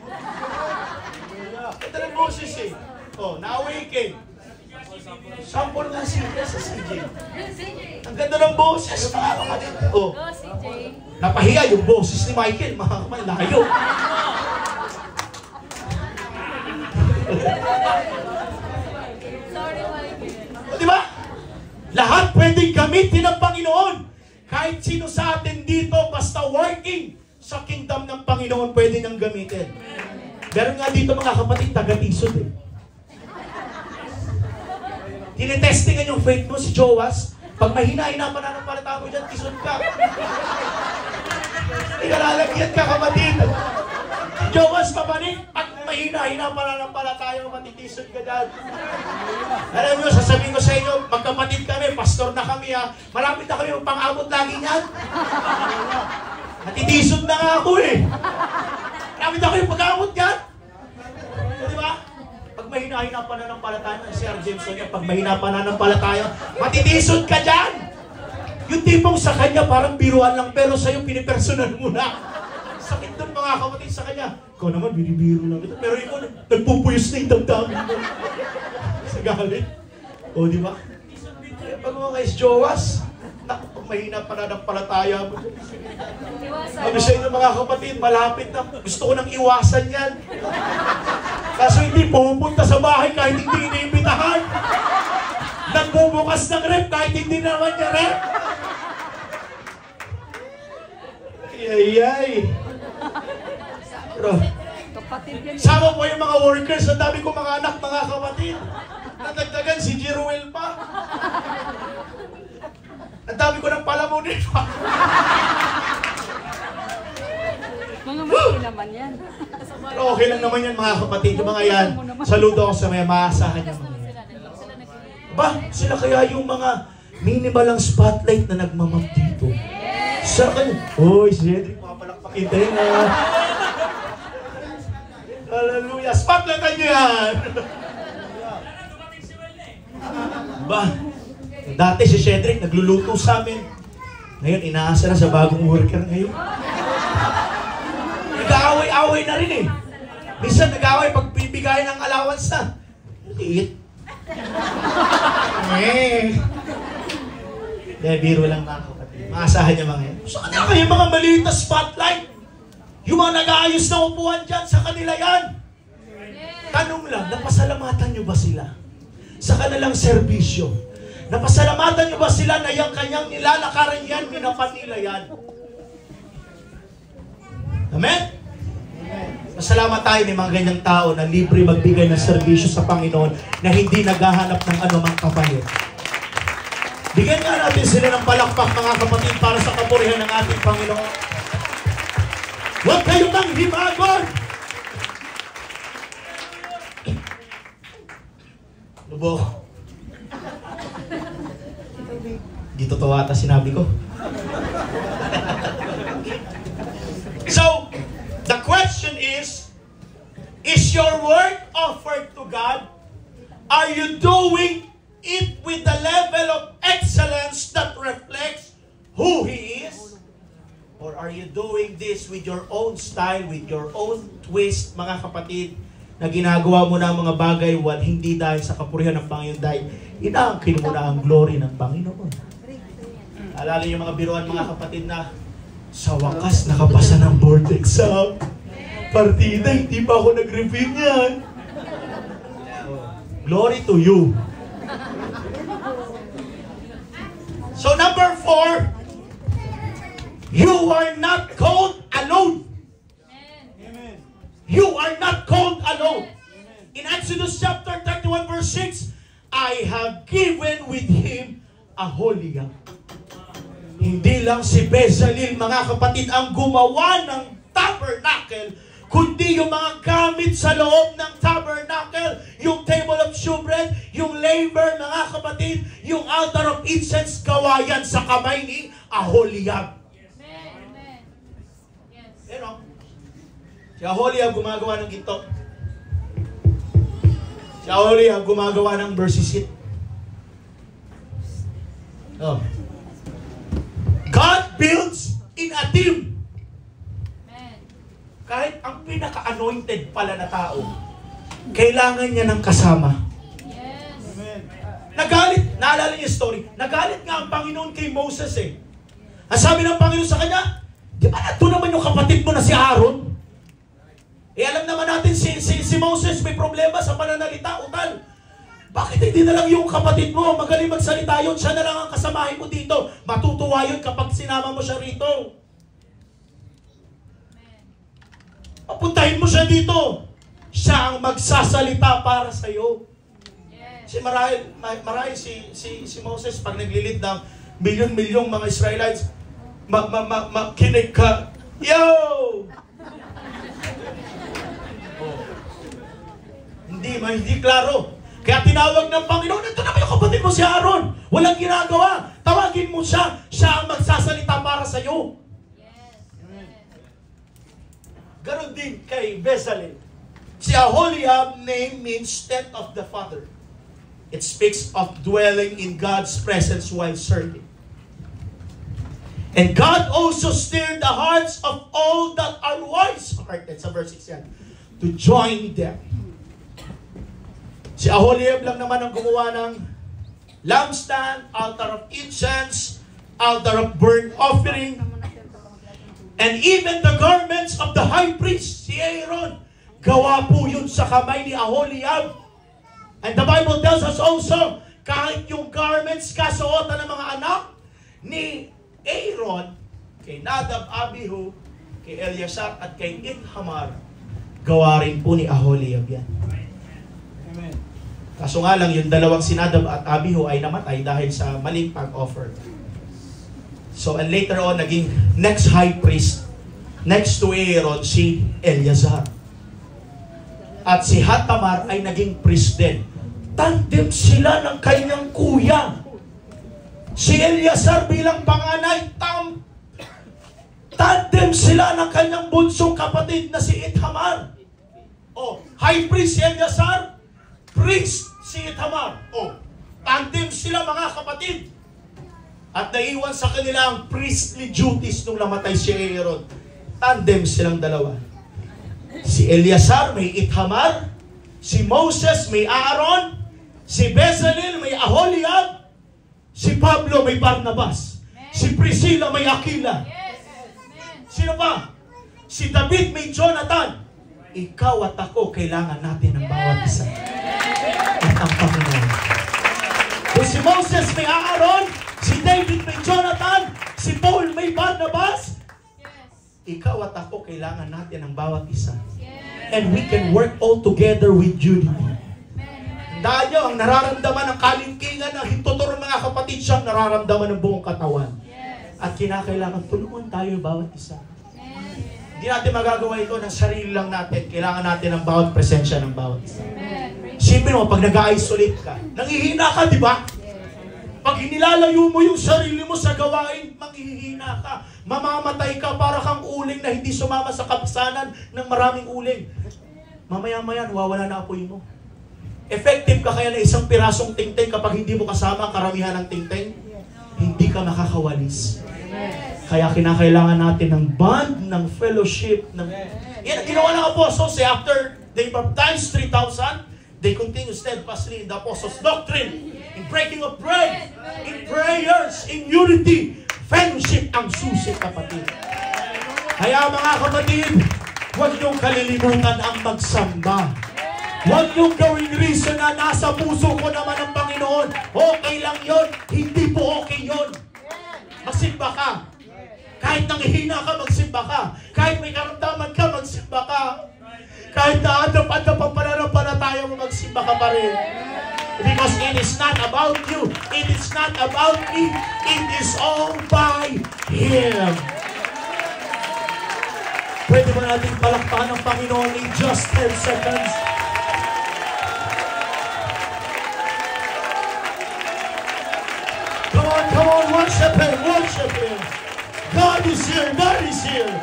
Ganda ng boses eh. Oh, na-awaken. Sample nga CJ sa CJ. Ang ganda ng boses, mga kapatid. Oh, Go, CJ. napahiya yung boses ni Michael, mga kapatid, layo. Sorry, Michael. O, di ba? Lahat pwedeng gamitin ng Panginoon. Kahit sino sa atin dito, basta working sa kingdom ng Panginoon, pwede niyang gamitin. Meron nga dito mga kapatid, taga-tisod eh. Tinetestingan yung faith mo, si Joas. Pag mahina-hina pa na ng palata mo dyan, tisod ka. Ilalagyan ka, kapatid. Joas, papanik, pag mahina-hina pa na ng palataya, matitisod ka dyan. Alam nyo, sasabihin ko sa inyo, magkapatid kami, pastor na kami ha. Malapit na kami pang-abot lagi niyan. Natitisod na nga ako eh. Malapit na kayo pag-abot niyan. Di ba? Pag mahina-hina pa na ng palataya, si R. Jameson niya, pag mahina pa na ng palataya, matitisod ka dyan. Yung tipong sa kanya parang biruan lang, pero sa'yo pinipersonal mo na. Sakit doon mga kapatid sa kanya. Ikaw naman, binibiro lang ito. Pero ikaw, nagpupuyos na yung damdamin mo. Sa galit. O, di ba? Kaya pag mga guys, Joas, naku, pag mahina pa na ng palataya mo. Iwasan. Sabi sa inyo mga kapatid, malapit na. Gusto ko nang iwasan yan. Kaso hindi pupunta sa bahay kahit hindi iniimbitahan. Nagbubukas ng rep kahit hindi naman niya rep. Ay. Pero, sama po yung mga workers, ang dami ko mga anak, mga kapatid. Nadagdagan si Jeruel pa. Ang dami ko ng palamunin pa. Mga mali naman yan. Pero okay lang naman yan mga kapatid. Yung mga yan, saludo ako sa mga maasahan niya mga yan. Ba, sila kaya yung mga minimal ang spotlight na nagmamap dito. Sa kanya, oy, si Cedric, mapalakpakin tayo na. Hallelujah. Spotlightan niyo yan. Ba, dati si Cedric nagluluto sa amin. Ngayon, inaasa na sa bagong worker ngayon. Nag-aaway-aaway na rin eh. Minsan nag-away pag bibigay ng allowance na. Liit. Biro lang mga kapatid. Maasahan niya mga yan. Sa kanila kayo mga maliit na spotlight. Yung mga nag-aayos na upuan dyan, sa kanila yan. Tanong lang, napasalamatan niyo ba sila? Sa kanilang serbisyo. Napasalamatan niyo ba sila na yung kanyang nilalakaran yan, minapan nila yan? Amen? Masalamat tayo may mga ganyang tao na libre magbigay ng serbisyo sa Panginoon na hindi naghahanap ng anumang kapalit. Bigyan nga natin sila ng palakpak mga kapatid para sa kapurihan ng ating Panginoon. Huwag kayo nang himagon! Lubok. Di totoo ata sinabi ko. So, the question is your work offered to God? Are you doing it with the level of excellence that reflects who He is? Or are you doing this with your own style, with your own twist, mga kapatid, na ginagawa mo na ang mga bagay hindi dahil sa kapurihan ng Panginoon, dahil inaangkin mo na ang glory ng Panginoon. Alala niyo mga biruan mga kapatid na sa wakas nakapasa ng board exam. Partida, hindi pa ako nag-review niyan. Glory to you. So number 4, you are not called alone. Amen. You are not called alone. In Exodus chapter 31 verse 6, I have given with him Aholiab. Hindi lang si Bezalel, mga kapatid, ang gumawa ng tabernacle, kundi yung mga gamit sa loob ng tabernacle, yung table of showbread, yung laver, mga kapatid, yung altar of incense, gawa yan sa kamay ni Aholiab. Amen. Yes. Pero, si Aholiab gumagawa ng ginto. Si Aholiab gumagawa ng bersisit. Oh. God builds in a team. Amen. Kahit ang pinaka-anointed pala na tao, kailangan niya ng kasama. Yes. Amen. Nagalit, naalala niyo yung story, nagalit nga ang Panginoon kay Moses eh. Ang sabi ng Panginoon sa kanya, di ba nato naman yung kapatid mo na si Aaron? Eh alam naman natin si Moses may problema sa pananalita, utal. Bakit hindi na lang yung kapatid mo magaling magsalita yun, siya na lang ang kasamahin mo dito. Matutuwa yun kapag sinama mo siya rito. Papuntahin mo siya dito. Siya ang magsasalita para sa iyo. Yes. Marahil si Moses pag naglilid ng milyon-milyong mga Israelites, kinig ka, yo! Oh. Hindi klaro. Kaya tinawag ng Panginoon, ito naman yung kapatid mo si Aaron. Walang ginagawa. Tawagin mo siya. Siya ang magsasalita para sa iyo. Yes. Ganon din kay Bezalel. Si Aholiab name means tent of the Father. It speaks of dwelling in God's presence while serving. And God also stirred the hearts of all that are wise-hearted, sa verse 6 yan, to join them. Si Aholiab lang naman ang gumawa ng lampstand, altar of incense, altar of burnt offering, and even the garments of the high priest, si Aaron, gawa po yun sa kamay ni Aholiab. And the Bible tells us also, kahit yung garments kasuotan ng mga anak ni Aaron, kay Nadab, Abihu, kay Eleazar, at kay Ithamar, gawa rin po ni Aholiab yan. Amen. Kaso nga lang, yung dalawang si Nadab at Abihu ay namatay dahil sa maling pag-offer. So, and later on, naging next high priest, next to Aaron, si Eleazar. At si Hatamar ay naging priest din. Tandem sila ng kanyang kuya. Si Eleazar bilang panganay, tandem sila ng kanyang bunsong kapatid na si Ithamar. Oh, high priest si Eleazar, priest si Ithamar. Oh, tandem sila mga kapatid. At naiwan sa kanila ang priestly duties nung namatay si Aaron. Tandem silang dalawa. Si Eleazar may Ithamar, si Moses may Aaron, si Bezalel may Aholiab, si Pablo may Barnabas, si Priscilla may Aquila. Yes. Amen. Sino pa? Si David may Jonathan. Ikaw at ako, kailangan natin ng bawat isa. At ang Panginoon. Kung si Moses may Aaron, si David may Jonathan, si Paul may Barnabas, ikaw at ako, kailangan natin ng bawat isa. And we can work all together with unity. Dahil ang nararamdaman ng kalingkingan ng hintuturo mga kapatid, siyang nararamdaman ng buong katawan. At kinakailangan tulungan tayo bawat isa. Hindi natin magagawa ito ng sarili lang natin. Kailangan natin ng bawat presensya ng bawat isa. Siyempre mo, pag nag-isolate ka, nangihina ka, di ba? Pag hinilalayo mo yung sarili mo sa gawain, manghihina ka. Mamamatay ka para kang uling na hindi sumama sa kapsanan ng maraming uling. Mamaya-maya, wawala na apoy mo. Effective ka kaya na isang pirasong tingting kapag hindi mo kasama ang karamihan ng tingting? Hindi ka makakawalis. Kaya kinakailangan natin ng bond, ng fellowship. Yan ang ginawa ng apostles. After they baptized 3,000, they continue steadfastly in the apostles' doctrine, in breaking of bread, in prayers, in unity. Fellowship ang susi, kapatid. Kaya mga kapatid, huwag niyong kalilimutan ang magsamba. Huwag niyong gawing reason na nasa puso ko naman ang Panginoon. Okay lang yon. Hindi po okay yon. Magsimba ka. Kahit nanghihina ka, magsimba ka. Kahit may karamdaman ka, magsimba ka. Kahit naadap-adap ang pananampalataya mo, magsimba ka pa rin. Because it is not about you. It is not about me. It is all by Him. Pwede mo natin palakpakan ng Panginoon in just 10 seconds. Come on, worship Him, worship Him. God is here, God is here.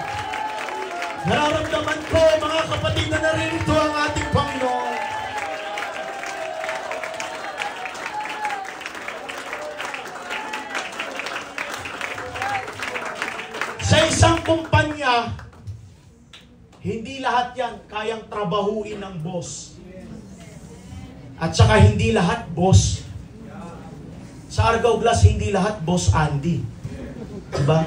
Nararamdaman ko, mga kapatid, na naririto ang ating Panginoon. Sa isang kumpanya, hindi lahat yan kayang trabahuin ng boss. At saka hindi lahat boss. Sa Argao Glass, hindi lahat boss Andy. Diba?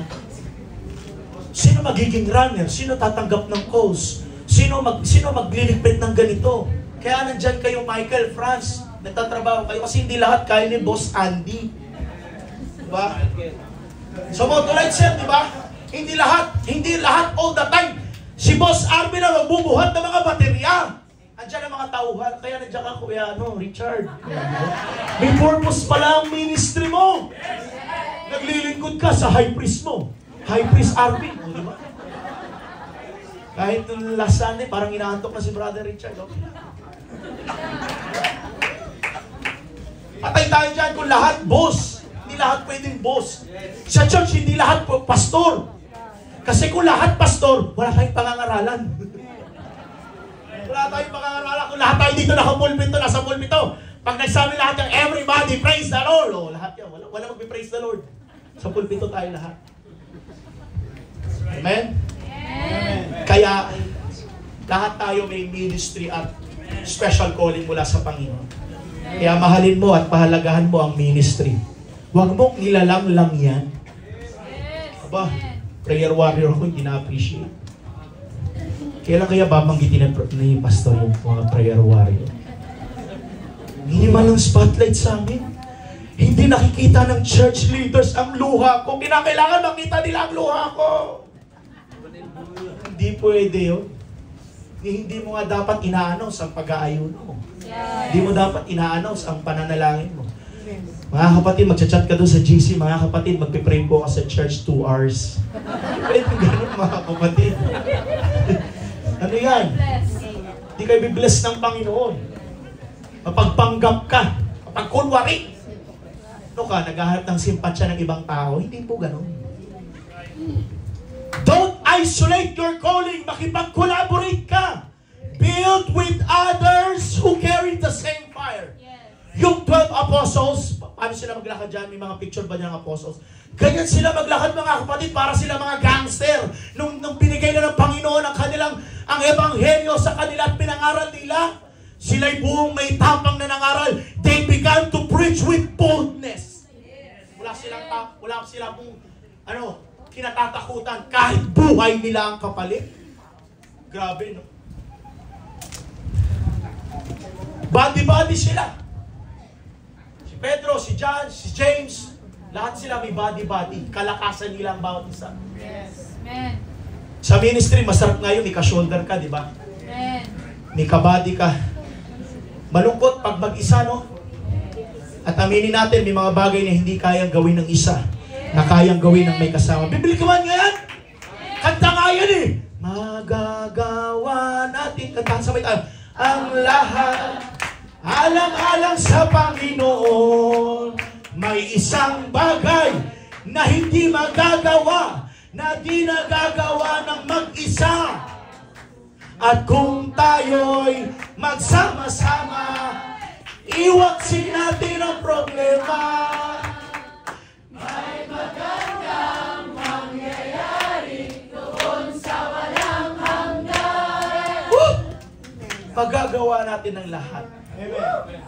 Sino magiging runner? Sino tatanggap ng calls? Sino magliligpit ng ganito? Kaya nandyan kayo, Michael, Franz, nagtatrabaho kayo kasi hindi lahat kaya ni Boss Andy. Diba? So, Motolight Sir, diba? Hindi lahat all the time. Si Boss Arvin na magbubuhat ng mga baterya. Andiyan ang mga tauhan. Kaya nandiyan ka, Kuya Richard. May purpose pala ang ministry mo. Naglilingkod ka sa high priest mo. High priest Arvin. Di ba? Kahit nung last Sunday, parang inaantok na si Brother Richard. Okay. Patay tayo dyan kung lahat boss. Hindi lahat pwedeng boss. Sa church, hindi lahat pastor. Kasi kung lahat pastor, wala tayong pangangaralan. Wala tayong pangangaralan. Kung lahat tayo dito nakapulpito, nasa pulpito. Pag nagsabi lahat yung everybody praise the Lord. Oh, lahat yan. Wala magpipraise the Lord. Sa pulpito tayo lahat. Amen? Amen? Kaya, lahat tayo may ministry at special calling mula sa Panginoon. Kaya mahalin mo at pahalagahan mo ang ministry. Huwag mong nilalang yan. Aba, prayer warrior ako, hindi na-appreciate. Kailan kaya babanggitin ni pastor yung mga prayer warrior? Minimal ng spotlight sa amin. Hindi nakikita ng church leaders ang luha ko. Kinakailangan makita nila ang luha ko. Hindi pwede yun. Hindi mo nga dapat ina-announce ang pag-aayon mo. Hindi mo dapat ina-announce ang pananalangin mo. Mga kapatid, magchat-chat ka doon sa GC. Mga kapatid, magpipray po ka sa church 2 hours. Pwede ganun, mga kapatid. Ano yan? Hindi kayo bibless ng Panginoon. Mapagpanggap ka. Mapagkunwari. Ano ka, naghahanap ng simpatsya ng ibang tao? Hindi po ganun. Don't isolate your calling. Makipag-collaborate ka. Build with others who carry the same fire. Yung 12 apostles, paano sila maglakad dyan? May mga picture ba niya ng apostles? Ganyan sila maglakad, mga kapatid, para sila mga gangster. Nung binigay na ng Panginoon ang kanilang ang ebanghelyo sa kanila at pinangaral nila, sila'y buong may tapang na nangaral. They began to preach with boldness. Wala silang kinatatakutan kahit buhay nila ang kapalit. Grabe, no? Body-body sila. Si Pedro, si John, si James, lahat sila may body-body. Kalakasan nila ang bawat isa. Yes. Amen. Sa ministry, masarap ngayon, may ka-shoulder ka, di ba? Amen. May ka-body ka. Malungkot pag mag-isa, no? At aminin natin, may mga bagay na hindi kayang gawin ng isa, na kayang gawin ng may kasama. Bibilikaman nga yan! Kanta nga yan eh! Magagawa natin, kantahan sabay tayo, ang lahat, alang-alang sa Panginoon, may isang bagay na hindi magagawa, na di nagagawa ng mag-isa. At kung tayo'y magsama-sama, iwaksin natin ang problema. May magandang mangyayari doon sa walang hanggan. Pagagawa natin ang lahat.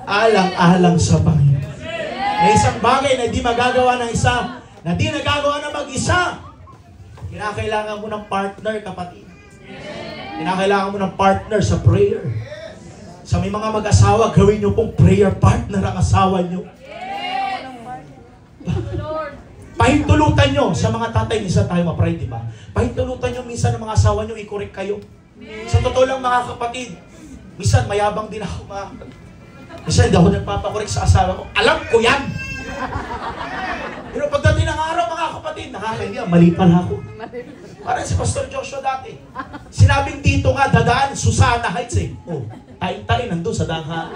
Alang-alang sa Panginoon. May isang bagay na di magagawa ng isa, na di nagagawa ng mag-isa. Kinakailangan mo ng partner, kapatid. Kinakailangan mo ng partner sa prayer. Sa may mga mag-asawa, gawin nyo pong prayer partner ang asawa nyo. Pahintulutan nyo sa mga tatay, minsan tayo ma-pray, di ba? Pahintulutan nyo minsan ng mga asawa nyo, i-correct kayo. Sa totoo lang mga kapatid, minsan mayabang din ako, minsan hindi ako nagpapakorek sa asawa ko. Alam ko yan! Pero pagdating ng araw, mga kapatid, nakakahiya, mali pala ako. Parang si Pastor Joshua dati. Sinabing dito nga, dadaan, Susana Heights eh. Oh, tain-tain, nandun sa dangha.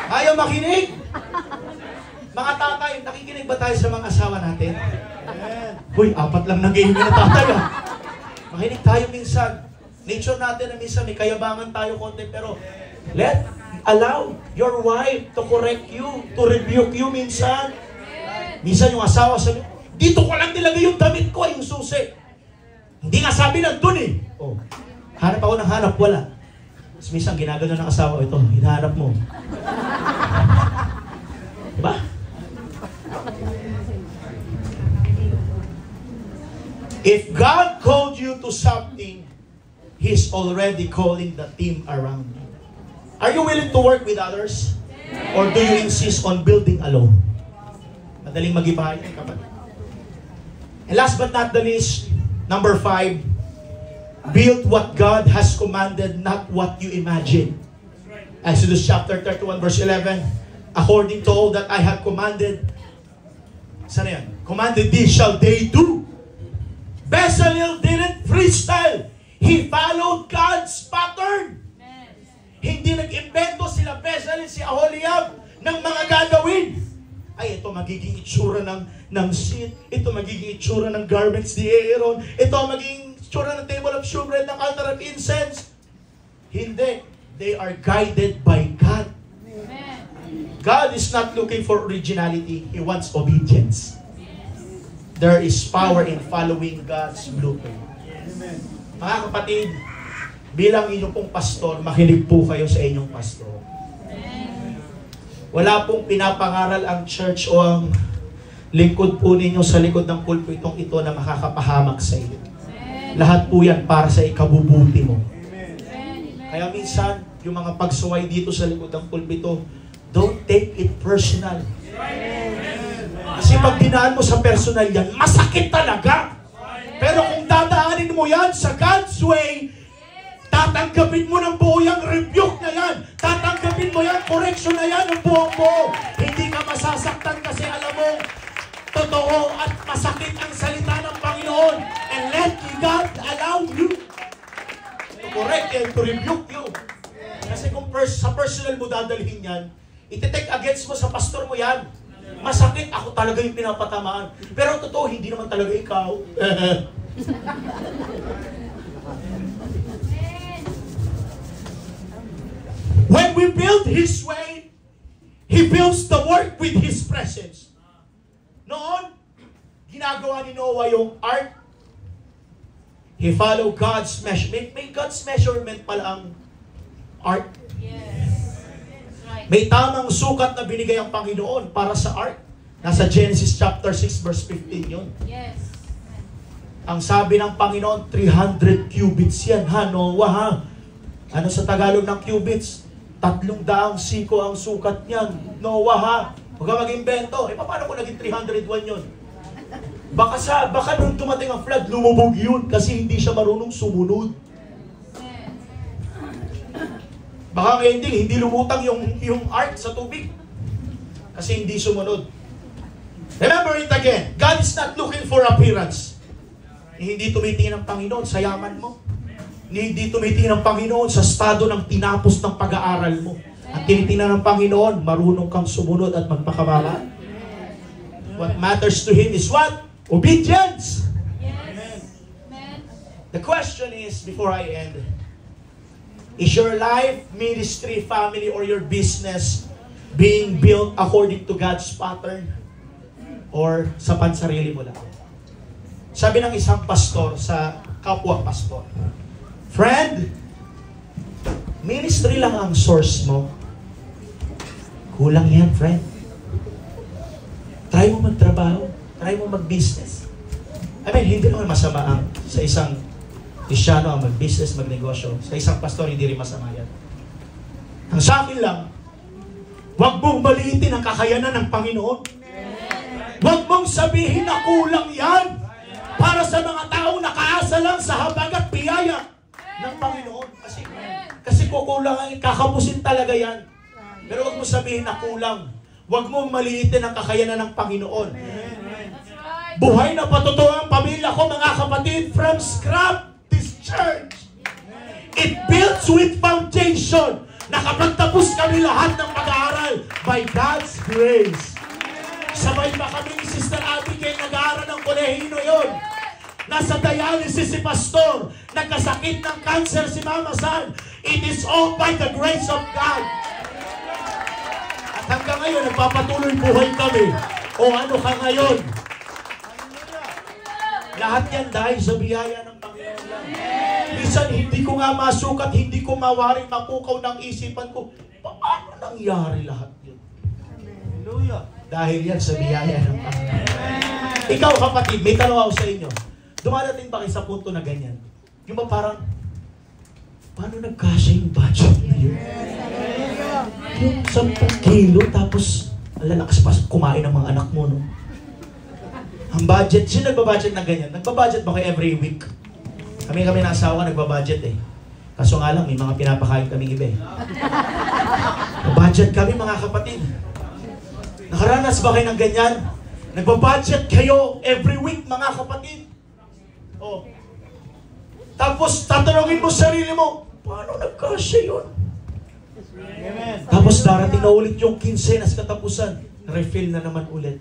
Ayaw makinig? Mga tatay, nakikinig ba tayo sa mga asawa natin? Uy, 4 lang nag-game na tatay ah. Makinig tayo minsan. Nature natin na minsan may kayabangan tayo konti, pero allow your wife to correct you, to rebuke you minsan. Minsan yung asawa sabi, dito ko lang nilagay yung damit ko, yung susi. Hindi nga sabi nandun eh. Oh, hanap ako ng hanap, wala. Tapos minsan ginagano ng asawa, ito, hinahanap mo. Diba? If God called you to something, He's already calling the team around you. Are you willing to work with others? Or do you insist on building alone? Madaling mag-ibahay, kapatid. And last but not the least, number 5, build what God has commanded, not what you imagine. Exodus chapter 31 verse 11, according to all that I have commanded, sana yan? Commanded thee shall they do. Bezalel didn't freestyle. He followed God's pattern. Hindi nag-invento sila Bezalel, si Aholiab ng mga gagawin. Ay, ito magiging itsura ng seat. Ito magiging itsura ng garments ni Aaron. Ito magiging itsura ng table of showbread, ng altar of incense. Hindi. They are guided by God. Amen. God is not looking for originality. He wants obedience. There is power in following God's blueprint. Mga kapatid, bilang inyong pong pastor, makinig po kayo sa inyong pastor. Wala pong pinapangaral ang church o ang lingkod po ninyo sa likod ng pulpitong ito na makakapahamak sa iyo. Lahat po yan para sa ikabubuti mo. Kaya minsan, yung mga pagsuway dito sa likod ng pulpito, don't take it personal. Kasi pag dinaan mo sa personal yan, masakit talaga. Pero kung dadaanin mo yan sa God's way, tatanggapin mo ng buo yung rebuke na yan. Tatanggapin mo yan, correction na yan ng buong buo. Hindi ka masasaktan kasi alam mo, totoo at masakit ang salita ng Panginoon. And let God allow you to correct and to rebuke you. Kasi kung sa personal mo dadalhin yan, iti-take against mo sa pastor mo yan. Masakit, ako talaga yung pinapatamaan. Pero totoo, hindi naman talaga ikaw. When we build His way, He builds the work with His presence. Noon, ginagawa ni Noah yung ark. He followed God's measurement. May God's measurement pala ang art. Yes. That's right. May tamang sukat na binigay ang Panginoon para sa art. Nasa Genesis chapter 6 verse 15 yun. Yes. Ang sabi ng Panginoon, 300 cubits yan, ha, Noah, ha? Ano sa Tagalog ng cubits? 300 siko ang sukat niyan. Noah, ha? Huwag ka mag-invento. Paano kung naging 301 yun? Baka nung dumating ang flood, lumubog yun kasi hindi siya marunong sumunod. Baka ang ending, hindi lumutang yung art sa tubig. Kasi hindi sumunod. Remember it again. God is not looking for appearance. Hindi tumitingin ang Panginoon sa yaman mo. Hindi tumitingin ang Panginoon sa estado ng tinapos ng pag-aaral mo. Ang tinitingnan ng Panginoon, marunong kang sumunod at magpakabala. What matters to Him is what? Obedience. Yes. Amen. The question is, before I end, is your life, ministry, family, or your business being built according to God's pattern? Or sa pansarili mo lang? Sabi ng isang pastor sa kapwa pastor, friend, ministry lang ang source mo. Kulang yan, friend. Try mo magtrabaho. Try mo mag-business. I mean, hindi naman masama ang sa isang Kristyano ang mag-business, magnegosyo. Sa isang pastor, hindi rin masama yan. Ang sa akin lang, huwag mong maliitin ang kakayanan ng Panginoon. Huwag mong sabihin na kulang yan para sa mga taong nakaasa lang sa habag at biyaya ng Panginoon. Kasi kukulangan, kakapusin talaga yan. Pero huwag mong sabihin na kulang. Huwag mong maliitin ang kakayanan ng Panginoon. Buhay na patotoo ang pamilya ko, mga kapatid, from scrap, this church. It builds with foundation. Nakapagtapos kami lahat ng pag-aaral by God's grace. Sabay pa kami ni Sister Abigail nag-aaral ng kolehiyo yun. Nasa dialysis si Pastor. Nagkasakit ng cancer si Mama San. It is all by the grace of God. At hanggang ngayon, nagpapatuloy buhay kami. O ano ka ngayon? Lahat yan dahil sa biyaya ng Panginoon lang. Minsan, hindi ko nga masukat, hindi ko mawaring mapukaw ng isipan ko. Paano nangyari lahat yun? Hallelujah. Dahil yan sa biyaya ng Panginoon. Ikaw, kapatid, may tanong ako sa inyo. Dumadating ba kayo sa punto na ganyan? Yung ba parang, paano nagkasya yung budget na yun? Yung 10 kilo, tapos, lalakas pa kumain ng mga anak mo, no? Ang budget, sino nagbabudget na ganyan? Nagbabudget ba kayo every week? Kami ng asawa nagbabudget eh. Kaso nga lang, may mga pinapakain kaming iba eh. Budget kami, mga kapatid. Nakaranas ba kayo ng ganyan? Nagbabudget kayo every week, mga kapatid. Oh. Tapos, tatanungin mo sarili mo, paano nagkasya yun? Amen. Tapos darating na ulit yung 15 na sa katapusan. Refill na naman ulit.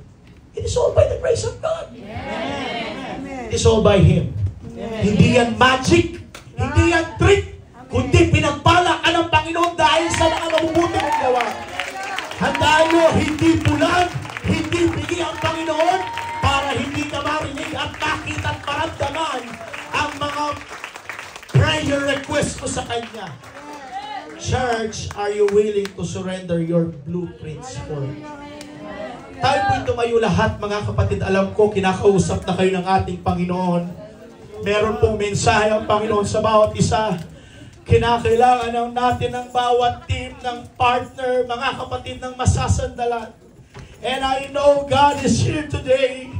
It is all by the grace of God. It is all by Him. Hindi yan magic. Hindi yan trick. Kundi pinagpala ka ng Panginoon dahil sa mga mabubuti mong gawa. Handaan mo, hindi bulag, hindi bigi ang Panginoon para hindi ka marinig at makita at maramdaman ang mga prayer request mo sa Kanya. Church, are you willing to surrender your blueprints for Him? Tayo po'y tumayo lahat, mga kapatid. Alam ko, kinakausap na kayo ng ating Panginoon. Meron pong mensahe ang Panginoon sa bawat isa. Kinakailangan natin ng bawat team, ng partner, mga kapatid, ng masasandalan. And I know God is here today.